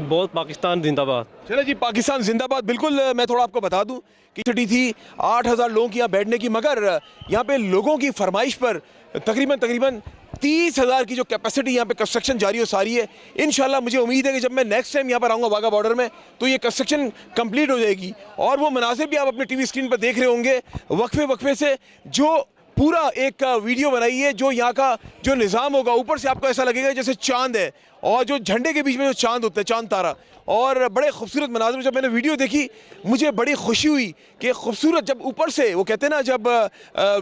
U: बहुत पाकिस्तान जिंदाबाद।
A: चलो जी, पाकिस्तान जिंदाबाद। बिल्कुल मैं थोड़ा आपको बता दूं कि सिटी थी 8000 लोगों की यहाँ बैठने की, मगर यहाँ पे लोगों की फरमाइश पर तकरीबन 30,000 की जो कैपेसिटी यहाँ पे कंस्ट्रक्शन जारी हो सारी है। इंशाल्लाह मुझे उम्मीद है कि जब मैं नेक्स्ट टाइम यहाँ पर आऊँगा वाघा बॉर्डर में, तो ये कंस्ट्रक्शन कंप्लीट हो जाएगी। और वो मनाजिर भी आप अपने टीवी स्क्रीन पर देख रहे होंगे वक्फे से, जो पूरा एक वीडियो बनाई है, जो यहाँ का जो निज़ाम होगा, ऊपर से आपको ऐसा लगेगा जैसे चांद है, और जो झंडे के बीच में जो चांद होता है, चांद तारा, और बड़े खूबसूरत मनाज़िर। जब मैंने वीडियो देखी मुझे बड़ी खुशी हुई कि खूबसूरत, जब ऊपर से वो कहते हैं ना जब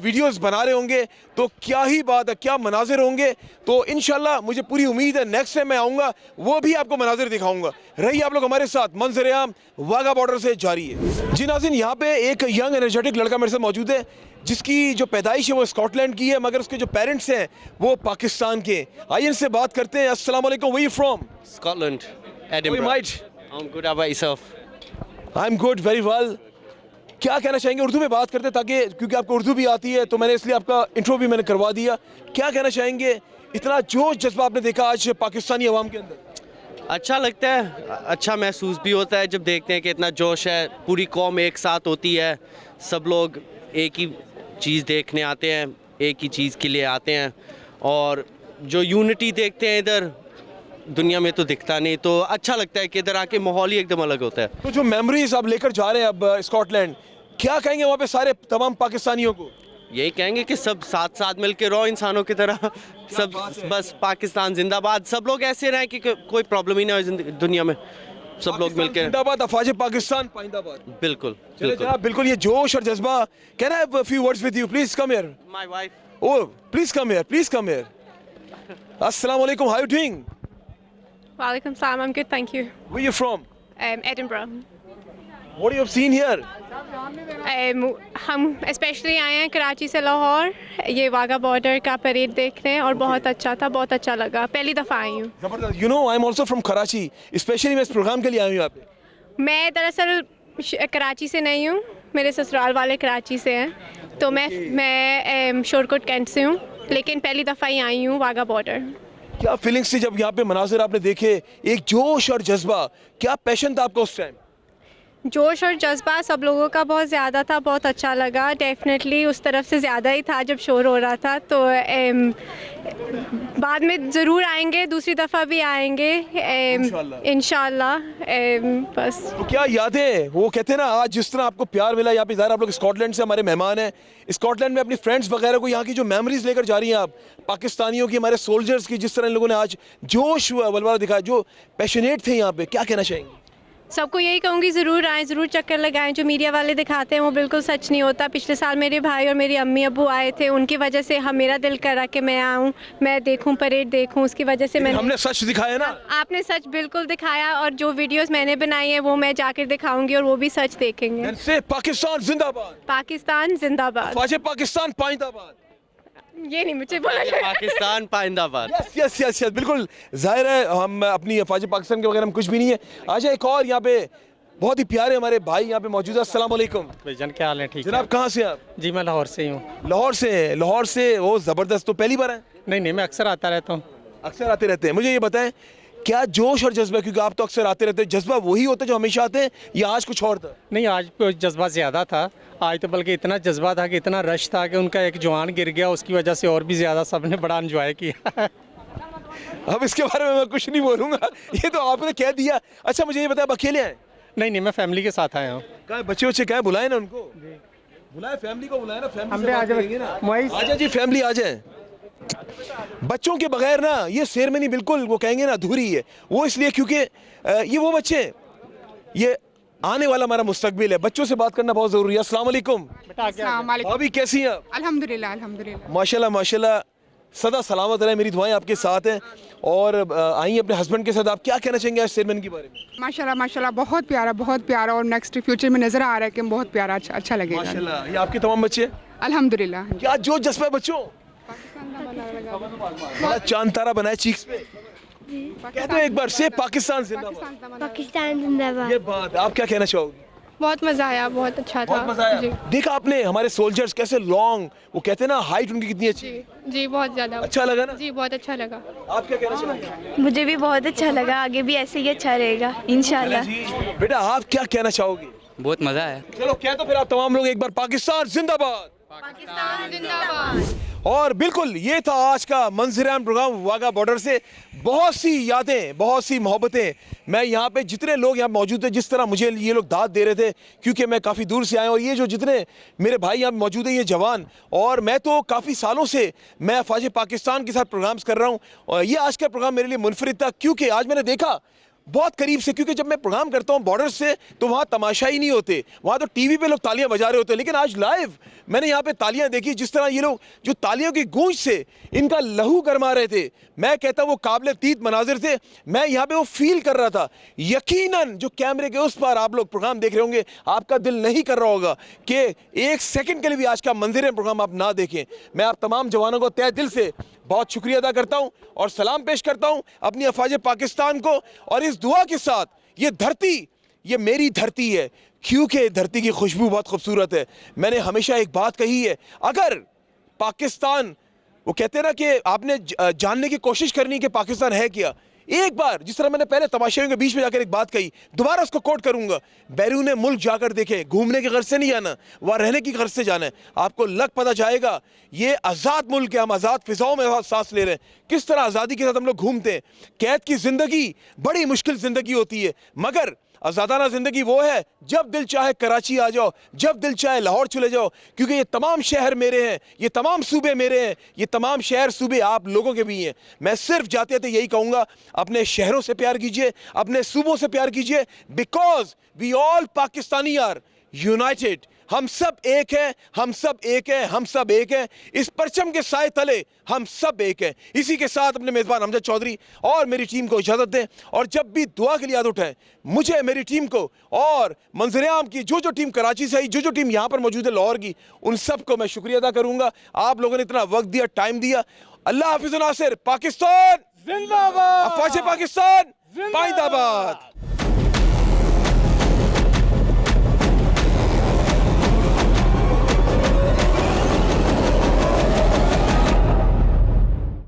A: वीडियोस बना रहे होंगे तो क्या ही बात है, क्या मनाज़िर होंगे। तो इंशाल्लाह मुझे पूरी उम्मीद है नेक्स्ट टाइम मैं आऊँगा वो भी आपको मनाज़िर दिखाऊँगा। रहिए आप लोग हमारे साथ, मंजर-ए-आम वाघा बॉर्डर से जारी है। जी नाज़रीन, यहाँ पे एक यंग एनर्जेटिक लड़का मेरे साथ मौजूद है जिसकी जो पैदाइश है वो स्कॉटलैंड की है, मगर उसके जो पेरेंट्स हैं वो पाकिस्तान के। आइए इनसे बात करते हैं। अस्सलाम वालेकुम, where are you from?
V: Scotland, Edinburgh.
A: Oh, mate.
V: I'm good. How about yourself?
A: I'm good, very well. क्या कहना चाहेंगे? उर्दू में बात करते ताकि, क्योंकि आपको उर्दू भी आती है तो मैंने इसलिए आपका इंट्रो भी मैंने करवा दिया। क्या कहना चाहेंगे? इतना जोश जज्बा आपने देखा आज पाकिस्तानी अवाम के अंदर।
V: अच्छा लगता है, अच्छा महसूस भी होता है जब देखते हैं कि इतना जोश है, पूरी कौम एक साथ होती है, सब लोग एक ही चीज़ देखने आते हैं, एक ही चीज़ के लिए आते हैं, और जो यूनिटी देखते हैं इधर दुनिया में तो दिखता नहीं। तो अच्छा लगता है कि इधर आके माहौल ही एकदम अलग होता है।
A: तो जो मेमोरीज आप लेकर जा रहे हैं अब स्कॉटलैंड, क्या कहेंगे वहाँ पे सारे तमाम पाकिस्तानियों को?
V: यही कहेंगे कि सब साथ साथ मिल के रहो इंसानों की तरह, सब बस पाकिस्तान जिंदाबाद, सब लोग ऐसे रहें कि कोई प्रॉब्लम ही ना हो दुनिया में, सब लोग मिल के।
A: जिंदाबाद, अफवाज पाकिस्तान पाइंदाबाद।
V: बिल्कुल
A: चलिए जनाब, बिल्कुल ये जोश और जज्बा। Can I have a few words with you please? Come here.
V: My wife.
A: Oh please come here, please come here. अस्सलाम वालेकुम, how are you doing?
B: Walaikum salam, I'm good, thank you.
A: Where you from?
B: Edinburgh.
A: What you have seen here?
B: हम specially आए हैं कराची से लाहौर, ये Wagah border का parade देखने, और बहुत अच्छा था, बहुत अच्छा लगा, पहली दफ़ा आई हूँ।
A: जबरदस्त। You know, I am also from Karachi. Specially मैं इस प्रोग्राम के लिए आई हूँ यहाँ पे।
B: मैं दरअसल कराची से नहीं हूँ, मेरे ससुराल वाले कराची से हैं, तो मैं शोरकोट कैंट से हूँ, लेकिन पहली दफ़ा ही आई हूँ वाघा बॉर्डर।
A: क्या फीलिंग्स थी जब यहाँ पे मनाजिर आपने देखे? एक जोश और जज्बा, क्या पैशन था आपका उस टाइम?
B: जोश और जज्बा सब लोगों का बहुत ज़्यादा था, बहुत अच्छा लगा। डेफिनेटली उस तरफ से ज़्यादा ही था जब शोर हो रहा था, तो बाद में ज़रूर आएंगे, दूसरी दफ़ा भी आएंगे इंशाल्लाह। बस
A: तो क्या यादें, वो कहते हैं ना, आज जिस तरह आपको प्यार मिला यहाँ पे, ज़ाहिर आप लोग स्कॉटलैंड से हमारे मेहमान हैं, स्कॉटलैंड में अपनी फ्रेंड्स वगैरह को यहाँ की जो मेमोरीज लेकर जा रही हैं आप, पाकिस्तानियों की, हमारे सोल्जर्स की, जिस तरह इन लोगों ने आज जोश वलवला दिखाया, जो पैशनेट थे यहाँ पे, क्या कहना चाहेंगे?
B: सबको यही कहूँगी, ज़रूर आएँ, ज़रूर चक्कर लगाएं। जो मीडिया वाले दिखाते हैं वो बिल्कुल सच नहीं होता। पिछले साल मेरे भाई और मेरी अम्मी अब्बू आए थे, उनकी वजह से मेरा दिल करा कि मैं आऊँ, मैं देखूँ, परेड देखूँ, उसकी वजह से मैंने।
A: हमने सच दिखाया ना? आपने
B: सच बिल्कुल दिखाया, और जो वीडियोस मैंने बनाई है वो मैं जाकर दिखाऊंगी, और वो भी सच देखेंगे।
A: पाकिस्तान जिंदाबाद,
B: पाकिस्तान जिंदाबाद,
A: पाकिस्तान पाइंदाबाद।
B: ये नहीं मुझे बोला जाए।
V: पाकिस्तान पाइंदाबाद।
A: यस यस यस, बिल्कुल जाहिर है, हम अपनी अफवाज पाकिस्तान के बगैर हम कुछ भी नहीं है। आज एक और यहाँ पे बहुत ही प्यारे हमारे भाई यहाँ पे मौजूद है। अस्सलाम वालेकुम
D: भाईजान, क्या हाल है? ठीक है
A: जनाब, कहाँ से आप?
D: जी मैं लाहौर से ही हूँ।
A: लाहौर से वो ज़बरदस्त। तो पहली बार है?
D: नहीं, मैं अक्सर आता रहता हूँ।
A: अक्सर आते रहते हैं। मुझे ये बताएं, क्या जोश और जज्बा, क्योंकि आप तो अक्सर आते रहते हैं, जज्बा वही होता है जो हमेशा आते हैं, या आज कुछ और था?
D: नहीं, आज जज्बा ज़्यादा था। आज तो बल्कि इतना जज्बा था कि इतना रश था कि उनका एक जवान गिर गया, उसकी वजह से और भी ज़्यादा सबने बड़ा एंजॉय किया।
A: अब इसके बारे में मैं कुछ नहीं बोलूँगा, ये तो आपने कह दिया। अच्छा मुझे ये बताया, अकेले आए?
D: नहीं, मैं फैमिली के साथ आया हूँ।
A: क्या बच्चे क्या बुलाए ना उनको? बुलाए, फैमिली को बुलाए ना, फैमिली से बात करेंगे ना। आजा जी, फैमिली आ जाए। बच्चों के बगैर ना ये सेरेमनी बिल्कुल वो कहेंगे ना अधूरी है। वो इसलिए क्योंकि ये वो बच्चे, ये आने वाला हमारा मुस्तकबिल है। बच्चों से बात करना बहुत ज़रूरी है। अस्सलाम वालेकुम। भाभी कैसी हैं आप?
W: अल्हम्दुलिल्लाह अल्हम्दुलिल्लाह।
A: माशाल्लाह माशाल्लाह, सदा सलामत रहे, मेरी दुआएं आपके साथ हैं। और आई अपने हस्बैंड के साथ, आप क्या कहना चाहेंगे आज सेरेमनी के बारे में?
W: माशाल्लाह माशाल्लाह, बहुत प्यारा, और नेक्स्ट फ्यूचर में नज़र आ रहा है कि बहुत प्यारा, अच्छा लगेगा
A: माशाल्लाह। ये आपके तमाम बच्चे?
W: अल्हम्दुलिल्लाह।
A: क्या जो जज्बा है बच्चों, बड़ा चांद तारा बनाए चीक्स पे। कहते हो एक बार से पाकिस्तान जिंदाबाद।
X: पाकिस्तान जिंदाबाद।
A: ये बात आप क्या कहना चाहोगे?
W: बहुत मज़ा आया, बहुत अच्छा था।
A: बहुत मजा आया।
W: जी।
A: देखा आपने हमारे सोल्जर्स कैसे लॉन्ग, वो कहते हैं ना हाइट उनकी कितनी अच्छी।
W: जी बहुत ज़्यादा
A: अच्छा लगा ना?
W: जी बहुत अच्छा लगा।
A: आप क्या कहना चाहोगे?
G: मुझे भी बहुत अच्छा लगा, आगे भी ऐसे ही अच्छा रहेगा इंशाल्लाह।
A: बेटा आप क्या कहना चाहोगे?
Y: बहुत मज़ा आया।
A: चलो कह तो फिर आप तमाम लोग एक बार, पाकिस्तान जिंदाबाद।
W: पाकिस्तान जिंदाबाद।
A: और बिल्कुल ये था आज का मंजर-ए-आम प्रोग्राम वाघा बॉर्डर से। बहुत सी यादें, बहुत सी मोहब्बतें। मैं यहाँ पे जितने लोग यहाँ मौजूद थे, जिस तरह मुझे ये लोग दाद दे रहे थे, क्योंकि मैं काफ़ी दूर से आया, और ये जो जितने मेरे भाई यहाँ मौजूद हैं, ये जवान, और मैं तो काफ़ी सालों से मैं अफवाज पाकिस्तान के साथ प्रोग्राम्स कर रहा हूँ। और ये आज का प्रोग्राम मेरे लिए मुनफरिद था, क्योंकि आज मैंने देखा बहुत करीब से, क्योंकि जब मैं प्रोग्राम करता हूँ बॉर्डर से तो वहाँ तमाशा ही नहीं होते, वहाँ तो टीवी पे लोग तालियां बजा रहे होते हैं, लेकिन आज लाइव मैंने यहाँ पे तालियां देखी। जिस तरह ये लोग जो तालियों की गूंज से इनका लहू गरमा रहे थे, मैं कहता वो काबिल तीत मनाजिर थे। मैं यहाँ पे वो फील कर रहा था। यकीनन जो कैमरे के उस पार आप लोग प्रोग्राम देख रहे होंगे, आपका दिल नहीं कर रहा होगा कि एक सेकंड के लिए भी आज का मंजर प्रोग्राम आप ना देखें। मैं आप तमाम जवानों को तहे दिल से बहुत शुक्रिया अदा करता हूँ और सलाम पेश करता हूँ अपनी अफवाज पाकिस्तान को, और इस दुआ के साथ, ये धरती ये मेरी धरती है, क्योंकि धरती की खुशबू बहुत खूबसूरत है। मैंने हमेशा एक बात कही है, अगर पाकिस्तान, वो कहते हैं ना कि आपने जानने की कोशिश करनी कि पाकिस्तान है क्या, एक बार जिस तरह मैंने पहले तमाशाइयों के बीच में जाकर एक बात कही, दोबारा उसको कोट करूंगा, बैरून मुल्क जाकर देखें, घूमने की गर्ज से नहीं जाना, वहाँ रहने की गर्ज से जाना है। आपको लग पता जाएगा ये आज़ाद मुल्क है, हम आज़ाद फिजाओं में सांस ले रहे हैं, किस तरह आज़ादी के साथ हम लोग घूमते हैं। कैद की ज़िंदगी बड़ी मुश्किल ज़िंदगी होती है, मगर आज़ादाना ज़िंदगी वो है जब दिल चाहे कराची आ जाओ, जब दिल चाहे लाहौर चले जाओ, क्योंकि ये तमाम शहर मेरे हैं, ये तमाम सूबे मेरे हैं, ये तमाम शहर सूबे आप लोगों के भी हैं। मैं सिर्फ जाते जाते यही कहूँगा, अपने शहरों से प्यार कीजिए, अपने सूबों से प्यार कीजिए, because we all Pakistani are united. हम सब एक हैं, हम सब एक हैं, हम सब एक हैं, इस परचम के साए तले हम सब एक हैं। इसी के साथ अपने मेज़बान अमजद चौधरी और मेरी टीम को इजाज़त दें, और जब भी दुआ के लिए याद उठाएं, मुझे, मेरी टीम को और मंजर-ए-आम की जो टीम कराची से आई, जो टीम यहाँ पर मौजूद है लाहौर की, उन सब को मैं शुक्रिया अदा करूँगा। आप लोगों ने इतना वक्त दिया, टाइम दिया। अल्लाह हाफिज़ नासिर। पाकिस्तान जिंदाबाद, अफ़वाज पाकिस्तान जिंदाबाद।